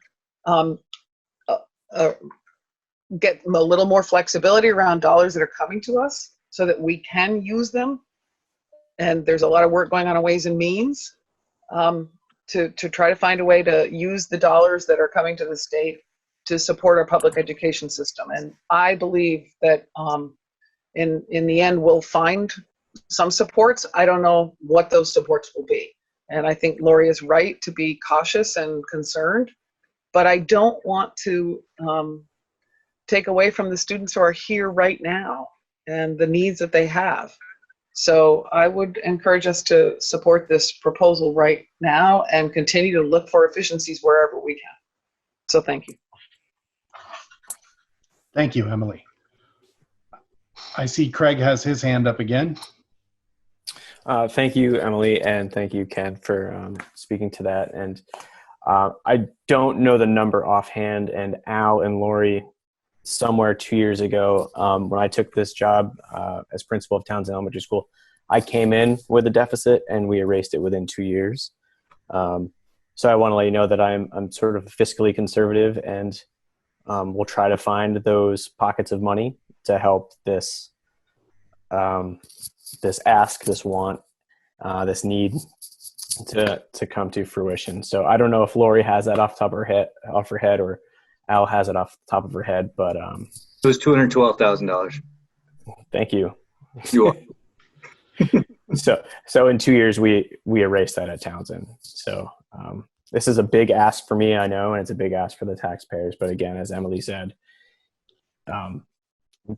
get a little more flexibility around dollars that are coming to us so that we can use them. And there's a lot of work going on Ways and Means to try to find a way to use the dollars that are coming to the state to support our public education system. And I believe that in the end, we'll find some supports. I don't know what those supports will be. And I think Lori is right to be cautious and concerned, but I don't want to take away from the students who are here right now and the needs that they have. So I would encourage us to support this proposal right now and continue to look for efficiencies wherever we can. So thank you. Thank you, Emily. I see Craig has his hand up again. Thank you, Emily, and thank you, Ken, for speaking to that. And I don't know the number offhand, and Al and Lori, somewhere 2 years ago, when I took this job as principal of Townsend Elementary School, I came in with a deficit, and we erased it within 2 years. So I want to let you know that I'm sort of fiscally conservative, and we'll try to find those pockets of money to help this this ask, this want, this need to come to fruition. So I don't know if Lori has that off the top of her head, or Al has it off the top of her head, but it was $212,000. Thank you. You are. So in 2 years we erased that at Townsend. So this is a big ask for me, I know, and it's a big ask for the taxpayers. But again, as Emily said,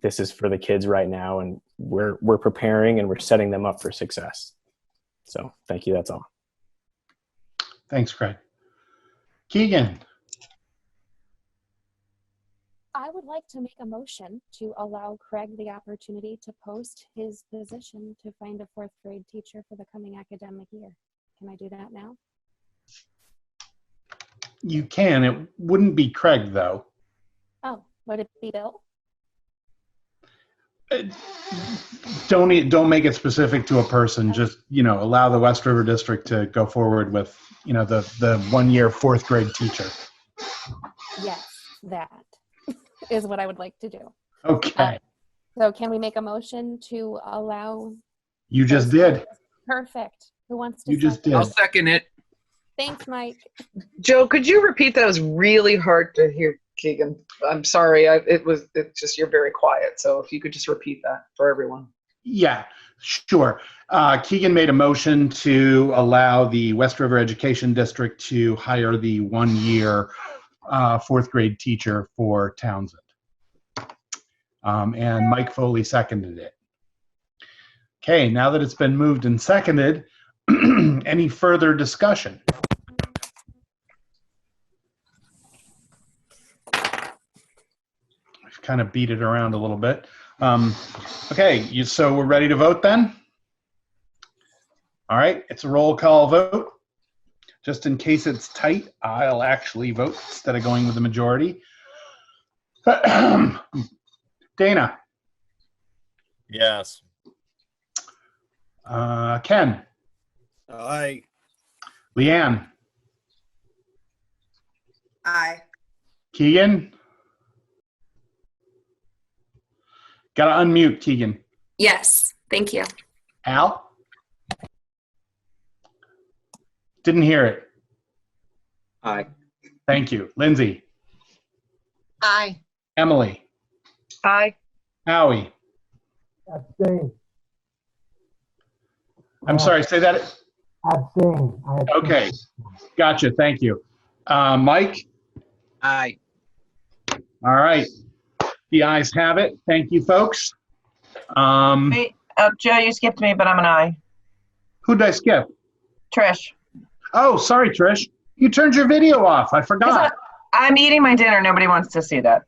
this is for the kids right now, and we're preparing and we're setting them up for success. So thank you. That's all. Thanks, Craig. Keegan. I would like to make a motion to allow Craig the opportunity to post his position to find a 4th grade teacher for the coming academic year. Can I do that now? You can. It wouldn't be Craig, though. Oh, would it be Bill? Don't make it specific to a person. Just, allow the West River District to go forward with, the 1 year 4th grade teacher. Yes, that is what I would like to do. Okay. So can we make a motion to allow? You just did. Perfect. Who wants to? You just did. I'll second it. Thanks, Mike. Joe, could you repeat that? It was really hard to hear, Keegan. I'm sorry. It's just, you're very quiet. So if you could just repeat that for everyone. Yeah, sure. Keegan made a motion to allow the West River Education District to hire the 1 year 4th grade teacher for Townsend. And Mike Foley seconded it. Okay, now that it's been moved and seconded, any further discussion? I've kind of beat it around a little bit. Okay, so we're ready to vote then? All right, it's a roll call vote. Just in case it's tight, I'll actually vote instead of going with the majority. Dana. Yes. Ken. Aye. Leanne. Aye. Keegan. Gotta unmute, Keegan. Yes, thank you. Al? Didn't hear it. Aye. Thank you. Lindsay. Aye. Emily. Aye. Howie. Abstain. I'm sorry, say that. Abstain. Okay, gotcha. Thank you. Mike? Aye. All right. The ayes have it. Thank you, folks. Wait, Joe, you skipped me, but I'm an aye. Who did I skip? Trish. Oh, sorry, Trish. You turned your video off. I forgot. I'm eating my dinner. Nobody wants to see that.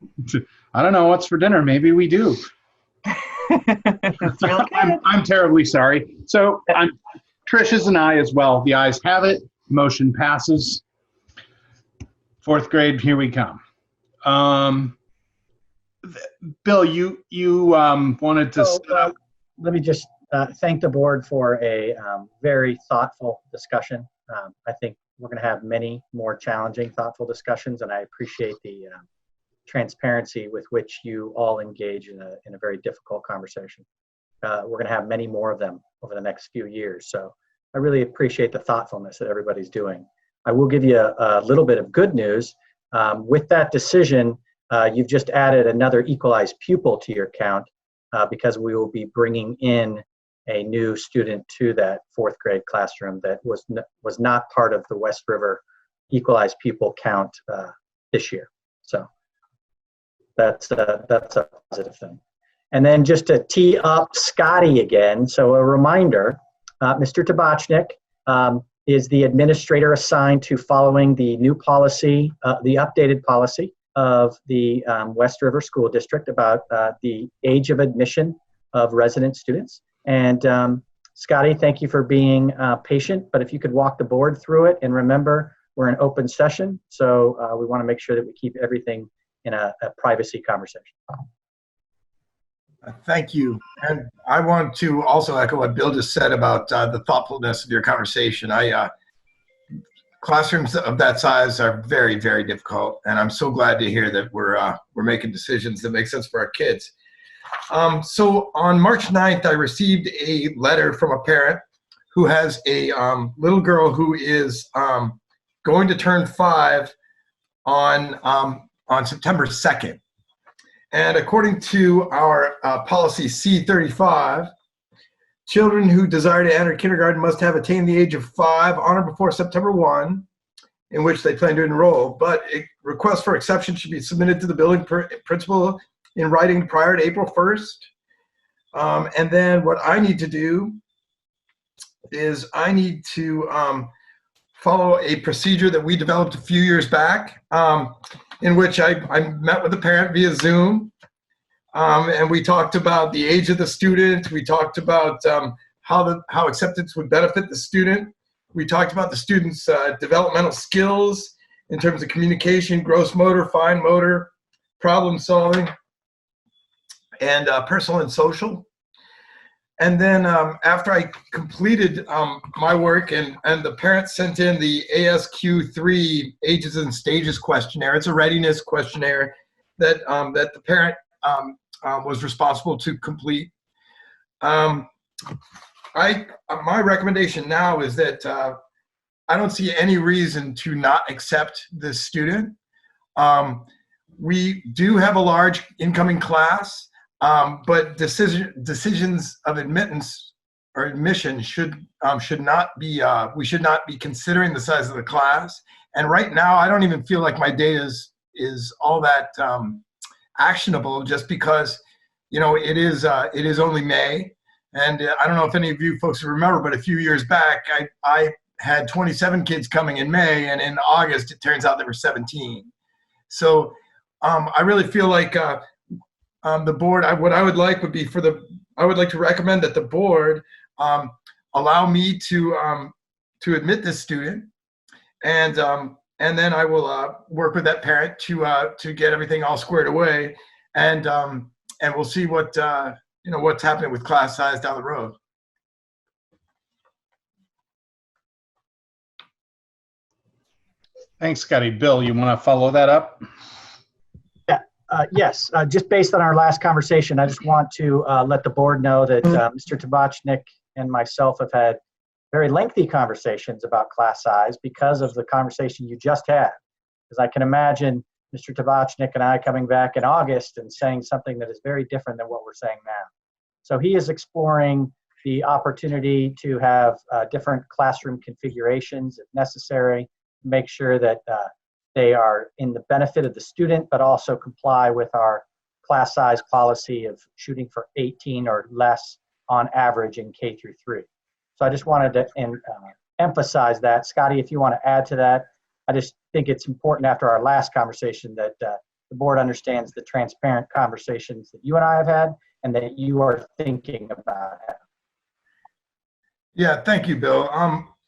I don't know what's for dinner. Maybe we do. Really I'm terribly sorry. So Trish is an aye as well. The ayes have it. Motion passes. 4th grade, here we come. Bill, you wanted to. Let me just thank the board for a very thoughtful discussion. I think we're going to have many more challenging, thoughtful discussions, and I appreciate the transparency with which you all engage in a very difficult conversation. We're going to have many more of them over the next few years, so I really appreciate the thoughtfulness that everybody's doing. I will give you a little bit of good news. With that decision, you've just added another equalized pupil to your count because we will be bringing in a new student to that 4th grade classroom that was not part of the West River equalized pupil count this year. So that's a positive thing. And then just to tee up Scotty again, so a reminder, Mr. Tabachnick is the administrator assigned to following the new policy, the updated policy of the West River School District about the age of admission of resident students. And Scotty, thank you for being patient, but if you could walk the board through it, and remember, we're in open session, so we want to make sure that we keep everything in a privacy conversation. Thank you. And I want to also echo what Bill just said about the thoughtfulness of your conversation. Classrooms of that size are very, very difficult, and I'm so glad to hear that we're making decisions that make sense for our kids. So on March 9th, I received a letter from a parent who has a little girl who is going to turn 5 on September 2nd. And according to our policy C35, children who desire to enter kindergarten must have attained the age of 5 on or before September 1, in which they plan to enroll. But a request for exception should be submitted to the building principal in writing prior to April 1st. And then what I need to do is I need to follow a procedure that we developed a few years back, in which I met with the parent via Zoom, and we talked about the age of the student. We talked about how acceptance would benefit the student. We talked about the student's developmental skills in terms of communication, gross motor, fine motor, problem solving, and personal and social. And then after I completed my work and the parents sent in the ASQ3 Ages and Stages questionnaire, it's a readiness questionnaire that the parent was responsible to complete. My recommendation now is that I don't see any reason to not accept this student. We do have a large incoming class. But decisions of admittance or admission should not be, we should not be considering the size of the class. And right now, I don't even feel like my data is all that actionable, just because, you know, it is only May. And I don't know if any of you folks remember, but a few years back, I had 27 kids coming in May, and in August, it turns out there were 17. So I really feel like the board, what I would like would be I would like to recommend that the board allow me to admit this student, and then I will work with that parent to get everything all squared away, and we'll see what what's happening with class size down the road. Thanks, Scotty. Bill, you want to follow that up? Yes, just based on our last conversation, I just want to let the board know that Mr. Tabachnick and myself have had very lengthy conversations about class size because of the conversation you just had. Because I can imagine Mr. Tabachnick and I coming back in August and saying something that is very different than what we're saying now. So he is exploring the opportunity to have different classroom configurations if necessary, make sure that they are in the benefit of the student, but also comply with our class size policy of shooting for 18 or less on average in K through 3. So I just wanted to emphasize that. Scotty, if you want to add to that, I just think it's important after our last conversation that the board understands the transparent conversations that you and I have had and that you are thinking about it. Yeah, thank you, Bill.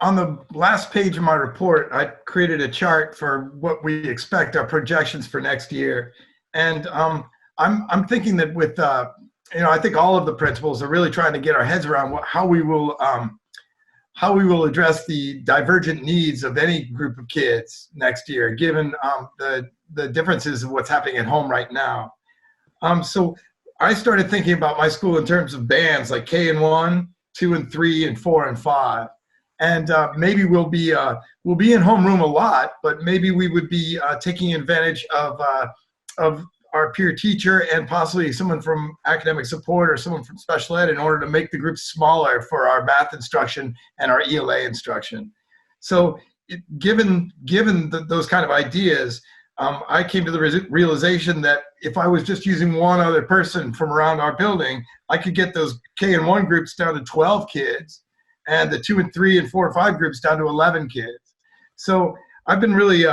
On the last page of my report, I created a chart for what we expect our projections for next year. And I'm thinking that with, I think all of the principals are really trying to get our heads around how we will address the divergent needs of any group of kids next year, given the differences of what's happening at home right now. So I started thinking about my school in terms of bands like K and 1, 2 and 3, and 4 and 5. And maybe we'll be in homeroom a lot, but maybe we would be taking advantage of our peer teacher and possibly someone from academic support or someone from special ed in order to make the groups smaller for our math instruction and our ELA instruction. So given those kind of ideas, I came to the realization that if I was just using one other person from around our building, I could get those K and 1 groups down to 12 kids, and the 2 and 3 and 4 and 5 groups down to 11 kids. So I've been really,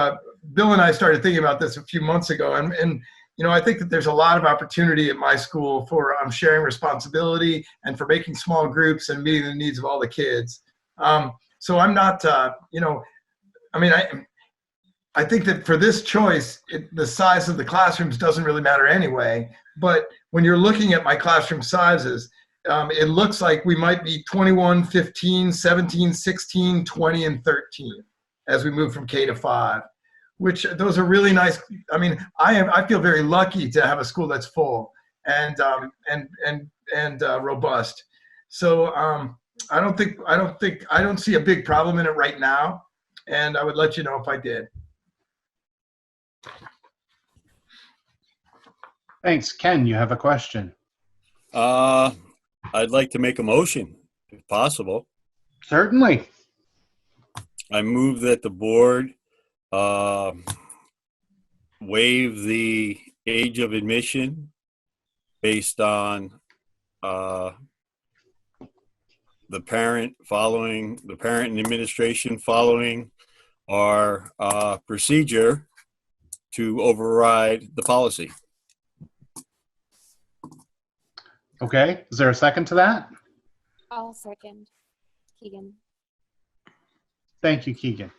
Bill and I started thinking about this a few months ago, and you know, I think that there's a lot of opportunity at my school for sharing responsibility and for making small groups and meeting the needs of all the kids. So I'm not, you know, I mean, I think that for this choice, the size of the classrooms doesn't really matter anyway. But when you're looking at my classroom sizes, it looks like we might be 21, 15, 17, 16, 20, and 13 as we move from K to 5, which those are really nice. I mean, I feel very lucky to have a school that's full and robust. So I don't see a big problem in it right now, and I would let you know if I did. Thanks. Ken, you have a question. I'd like to make a motion, if possible. Certainly. I move that the board waive the age of admission based on the parent and administration following our procedure to override the policy. Okay. Is there a second to that? I'll second. Keegan. Thank you, Keegan.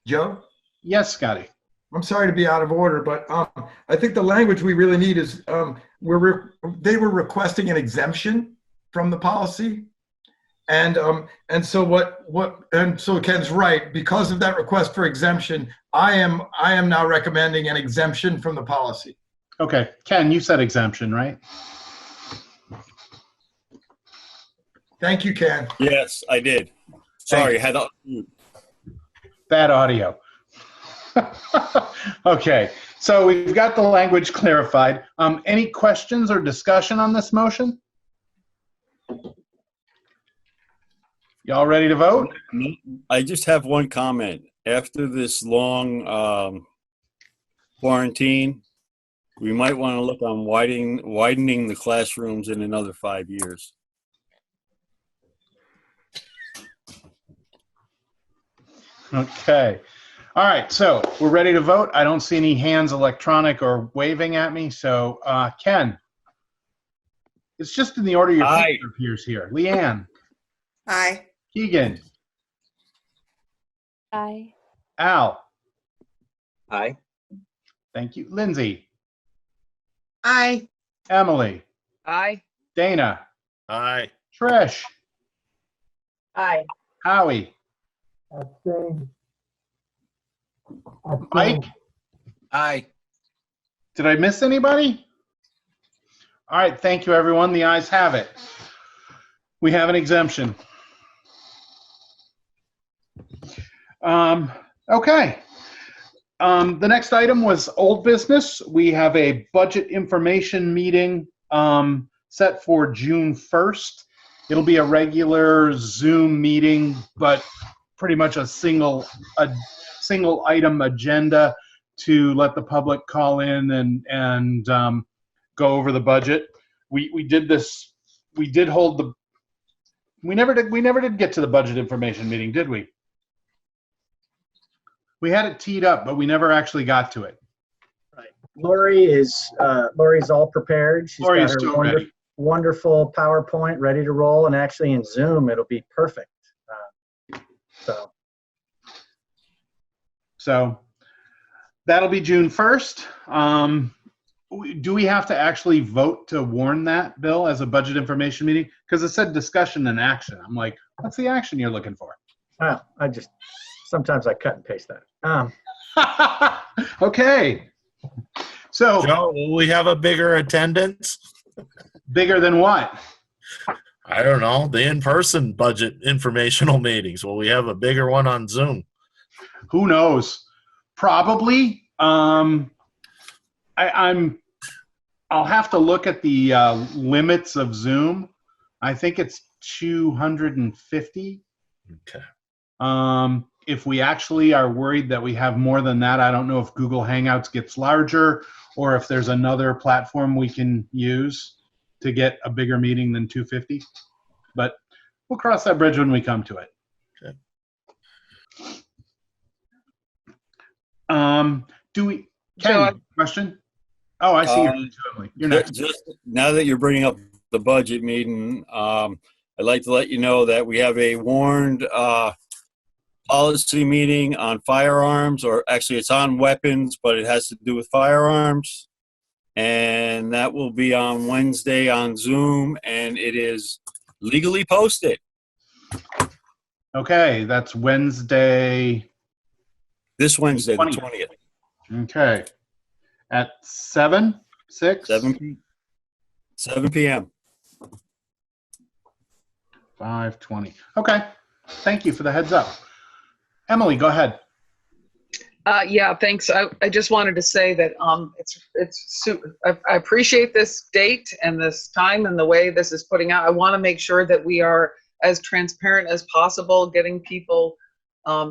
Joe? Yes, Scotty. I'm sorry to be out of order, but I think the language we really need is they were requesting an exemption from the policy, and so Ken's right. Because of that request for exemption, I am now recommending an exemption from the policy. Okay, Ken, you said exemption, right? Thank you, Ken. Yes, I did. Sorry, I had bad audio. Okay, so we've got the language clarified. Any questions or discussion on this motion? Y'all ready to vote? I just have one comment. After this long quarantine, we might want to look on widening the classrooms in another 5 years. Okay. All right, so we're ready to vote. I don't see any hands electronic or waving at me. So Ken, it's just in the order your finger appears here. Leanne. Aye. Keegan. Aye. Al. Aye. Thank you. Lindsay. Aye. Emily. Aye. Dana. Aye. Trish. Aye. Howie. Abstain. Mike. Aye. Did I miss anybody? All right, thank you, everyone. The ayes have it. We have an exemption. Okay. The next item was old business. We have a budget information meeting set for June 1st. It'll be a regular Zoom meeting, but pretty much a single item agenda to let the public call in and go over the budget. We did this. We did hold the. We never did get to the budget information meeting, did we? We had it teed up, but we never actually got to it. Right. Lori's all prepared. She's Lori got is her still ready. wonderful PowerPoint ready to roll, and actually in Zoom it'll be perfect. So that'll be June 1st. Do we have to actually vote to warn that, Bill, as a budget information meeting? Because it said discussion and action. I'm like, what's the action you're looking for? Well, sometimes I cut and paste that. Okay. So, Joe, will we have a bigger attendance? Bigger than what? I don't know. The in-person budget informational meetings. Will we have a bigger one on Zoom? Who knows? Probably. I'll have to look at the limits of Zoom. I think it's 250. Okay. If we actually are worried that we have more than that, I don't know if Google Hangouts gets larger or if there's another platform we can use to get a bigger meeting than 250. But we'll cross that bridge when we come to it. Okay. Ken, question? Oh, I see. You're next. Just now that you're bringing up the budget meeting, I'd like to let you know that we have a warned policy meeting on firearms, or actually it's on weapons, but it has to do with firearms. And that will be on Wednesday on Zoom, and it is legally posted. Okay, that's Wednesday. This Wednesday, the 20th. Okay. At 7? 6? 7 p.m. 5:20. Okay. Thank you for the heads up. Emily, go ahead. Yeah, thanks. I just wanted to say that I appreciate this date and this time and the way this is putting out. I want to make sure that we are as transparent as possible, getting people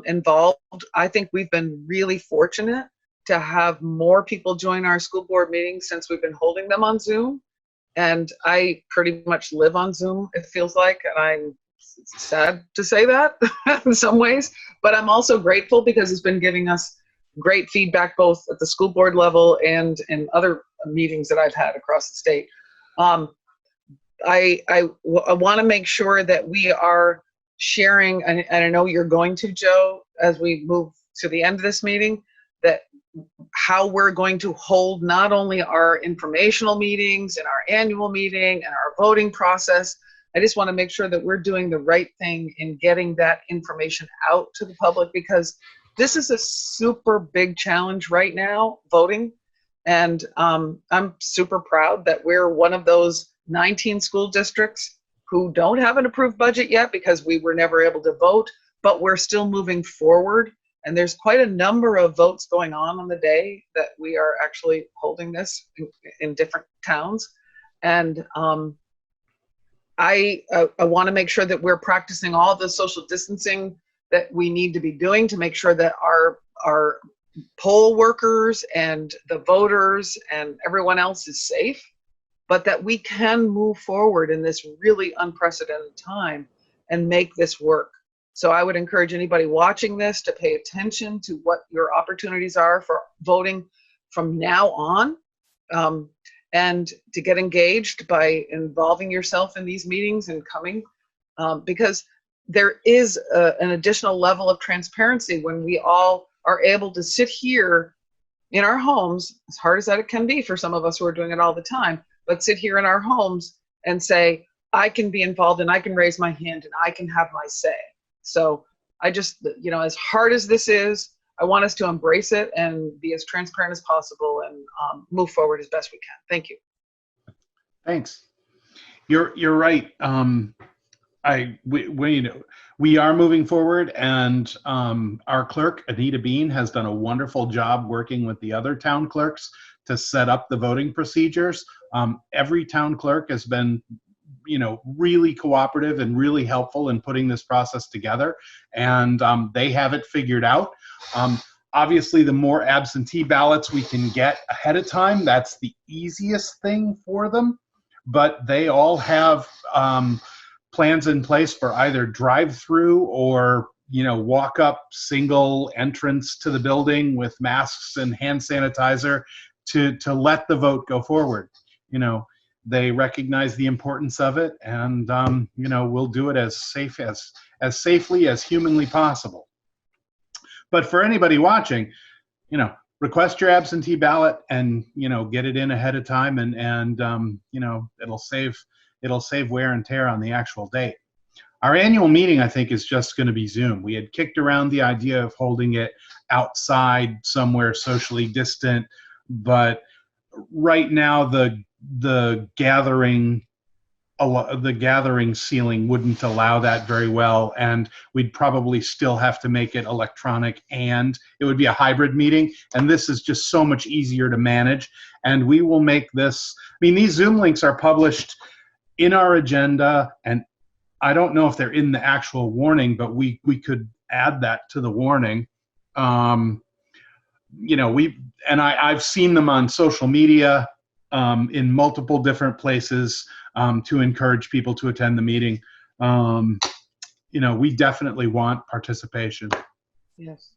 involved. I think we've been really fortunate to have more people join our school board meetings since we've been holding them on Zoom. And I pretty much live on Zoom, it feels like, and I'm sad to say that in some ways, but I'm also grateful because it's been giving us great feedback both at the school board level and in other meetings that I've had across the state. I want to make sure that we are sharing, and I know you're going to, Joe, as we move to the end of this meeting, that how we're going to hold not only our informational meetings and our annual meeting and our voting process. I just want to make sure that we're doing the right thing in getting that information out to the public, because this is a super big challenge right now, voting. And I'm super proud that we're one of those 19 school districts who don't have an approved budget yet because we were never able to vote, but we're still moving forward. And there's quite a number of votes going on the day that we are actually holding this in different towns. And I want to make sure that we're practicing all the social distancing that we need to be doing to make sure that our poll workers and the voters and everyone else is safe, but that we can move forward in this really unprecedented time and make this work. So I would encourage anybody watching this to pay attention to what your opportunities are for voting from now on, and to get engaged by involving yourself in these meetings and coming, because there is an additional level of transparency when we all are able to sit here in our homes, as hard as that it can be for some of us who are doing it all the time, but sit here in our homes and say, I can be involved and I can raise my hand and I can have my say. So I just, as hard as this is, I want us to embrace it and be as transparent as possible and move forward as best we can. Thank you. Thanks. You're right. We are moving forward, and our clerk, Anita Bean, has done a wonderful job working with the other town clerks to set up the voting procedures. Every town clerk has been really cooperative and really helpful in putting this process together, and they have it figured out. Obviously, the more absentee ballots we can get ahead of time, that's the easiest thing for them, but they all have plans in place for either drive-through or walk up single entrance to the building with masks and hand sanitizer to let the vote go forward. They recognize the importance of it, and we'll do it as safely as humanly possible. But for anybody watching, request your absentee ballot and get it in ahead of time, and it'll save wear and tear on the actual date. Our annual meeting, I think, is just going to be Zoom. We had kicked around the idea of holding it outside somewhere socially distant, but right now the gathering ceiling wouldn't allow that very well, and we'd probably still have to make it electronic, and it would be a hybrid meeting, and this is just so much easier to manage. And we will make this, these Zoom links are published in our agenda, and I don't know if they're in the actual warning, but we could add that to the warning. I've seen them on social media in multiple different places to encourage people to attend the meeting. We definitely want participation. Yes.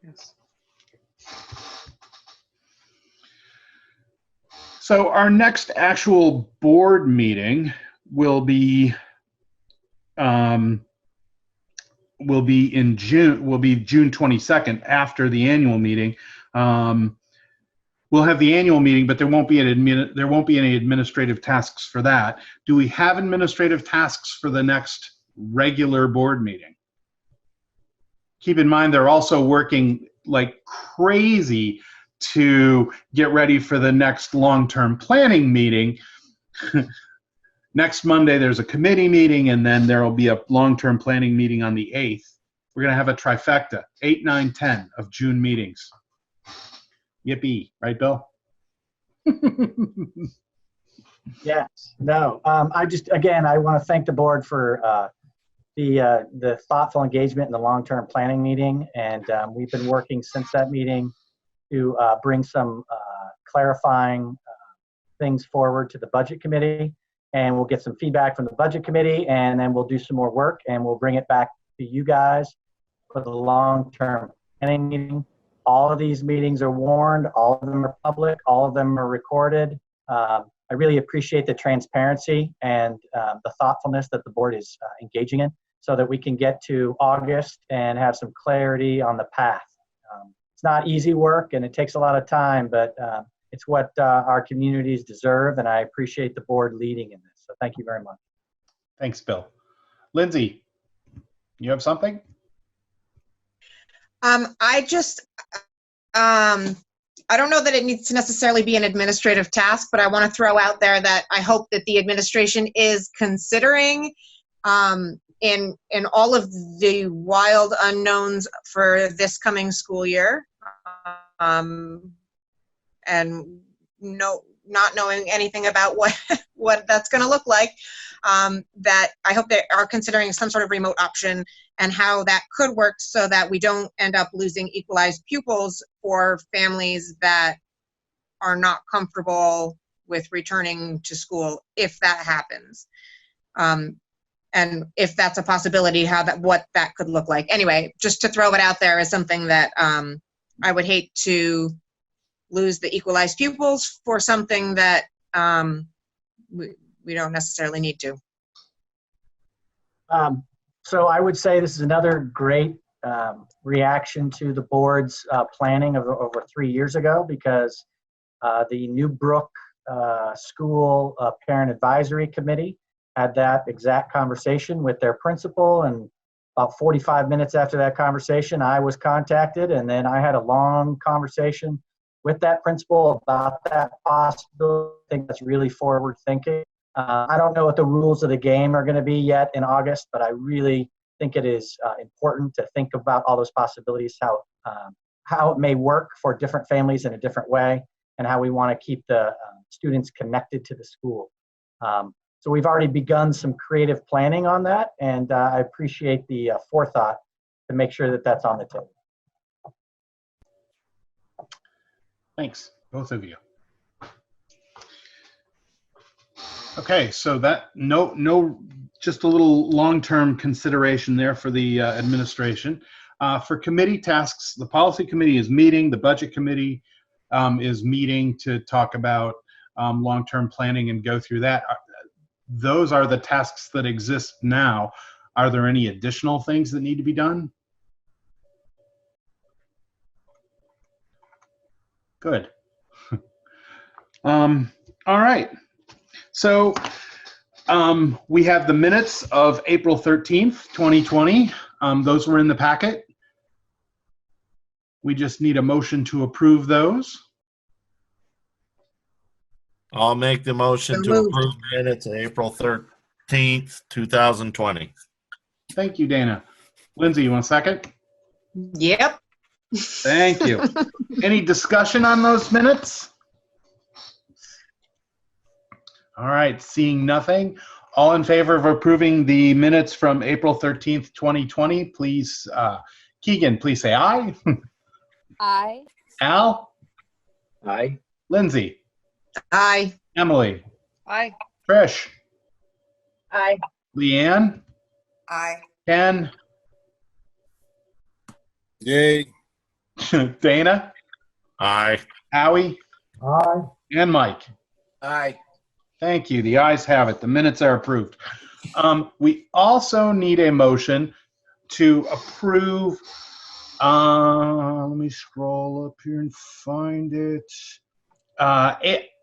Yes. So our next actual board meeting will be in June. Will be June 22nd after the annual meeting. We'll have the annual meeting, but there won't be any administrative tasks for that. Do we have administrative tasks for the next regular board meeting? Keep in mind, they're also working like crazy to get ready for the next long-term planning meeting. Next Monday, there's a committee meeting, and then there will be a long-term planning meeting on the 8th. We're going to have a trifecta, 8, 9, 10 of June meetings. Yippee, right, Bill? Yes. No. I want to thank the board for the thoughtful engagement in the long-term planning meeting, and we've been working since that meeting to bring some clarifying things forward to the budget committee, and we'll get some feedback from the budget committee, and then we'll do some more work, and we'll bring it back to you guys for the long-term planning meeting. All of these meetings are warned, all of them are public, all of them are recorded. I really appreciate the transparency and the thoughtfulness that the board is engaging in, so that we can get to August and have some clarity on the path. It's not easy work and it takes a lot of time, but it's what our communities deserve, and I appreciate the board leading in this. So thank you very much. Thanks, Bill. Lindsay, you have something? I don't know that it needs to necessarily be an administrative task, but I want to throw out there that I hope that the administration is considering in all of the wild unknowns for this coming school year, and not knowing anything about what that's going to look like, that I hope they are considering some sort of remote option and how that could work, so that we don't end up losing equalized pupils for families that are not comfortable with returning to school, if that happens. And if that's a possibility, what that could look like. Anyway, just to throw it out there as something that I would hate to lose the equalized pupils for something that we don't necessarily need to. So I would say this is another great reaction to the board's planning of over 3 years ago, because the New Brook School Parent Advisory Committee had that exact conversation with their principal, and about 45 minutes after that conversation, I was contacted, and then I had a long conversation with that principal about that possibility. I think that's really forward thinking. I don't know what the rules of the game are going to be yet in August, but I really think it is important to think about all those possibilities, how it may work for different families in a different way, and how we want to keep the students connected to the school. So we've already begun some creative planning on that, and I appreciate the forethought to make sure that that's on the table. Thanks, both of you. Okay, so that just a little long-term consideration there for the administration. For committee tasks, the policy committee is meeting, the budget committee is meeting to talk about long-term planning and go through that. Those are the tasks that exist now. Are there any additional things that need to be done? Good. All right. So we have the minutes of April 13th, 2020. Those were in the packet. We just need a motion to approve those. I'll make the motion to approve minutes of April 13th, 2020. Thank you, Dana. Lindsay, you want a second? Yep. Thank you. Any discussion on those minutes? All right, seeing nothing. All in favor of approving the minutes from April 13th, 2020, please, Keegan, please say aye. Aye. Al? Aye. Lindsay? Aye. Emily? Aye. Trish? Aye. Leanne? Aye. Ken? Yay. Dana? Aye. Howie? Aye. And Mike? Aye. Thank you. The ayes have it. The minutes are approved. We also need a motion to approve, let me scroll up here and find it.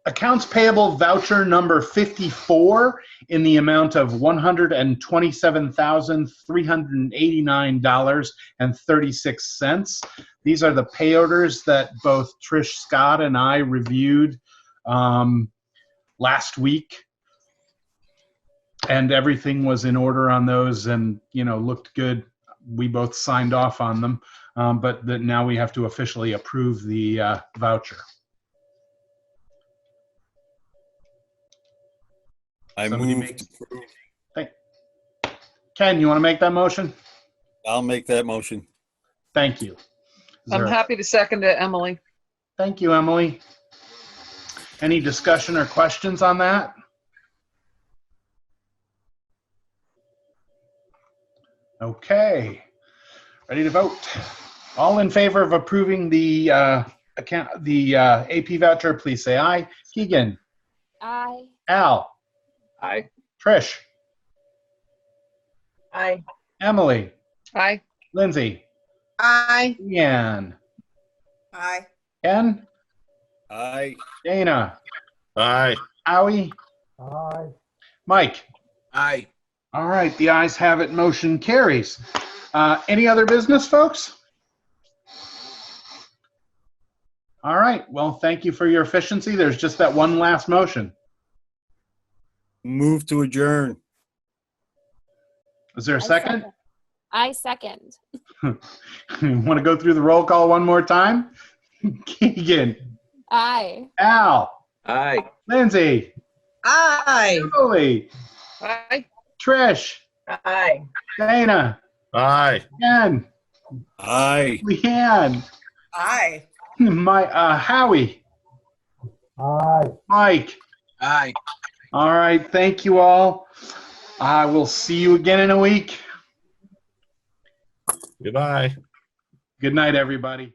Accounts payable voucher number 54 in the amount of $127,389.36. These are the pay orders that both Trish Scott and I reviewed last week. And everything was in order on those and, looked good. We both signed off on them, but now we have to officially approve the voucher. I move to approve. Ken, you want to make that motion? I'll make that motion. Thank you. I'm happy to second it, Emily. Thank you, Emily. Any discussion or questions on that? Okay. Ready to vote. All in favor of approving the AP voucher, please say aye. Keegan. Aye. Al. Aye. Trish. Aye. Emily. Aye. Lindsay. Aye. Leanne. Aye. Ken. Aye. Dana. Aye. Howie. Aye. Mike. Aye. All right, the ayes have it. Motion carries. Any other business, folks? All right. Well, thank you for your efficiency. There's just that one last motion. Move to adjourn. Is there a second? I second. Want to go through the roll call one more time? Keegan. Aye. Al. Aye. Lindsay. Aye. Julie. Aye. Trish. Aye. Dana. Aye. Ken. Aye. Leanne. Aye. Howie. Aye. Mike. Aye. All right. Thank you all. I will see you again in a week. Goodbye. Good night, everybody.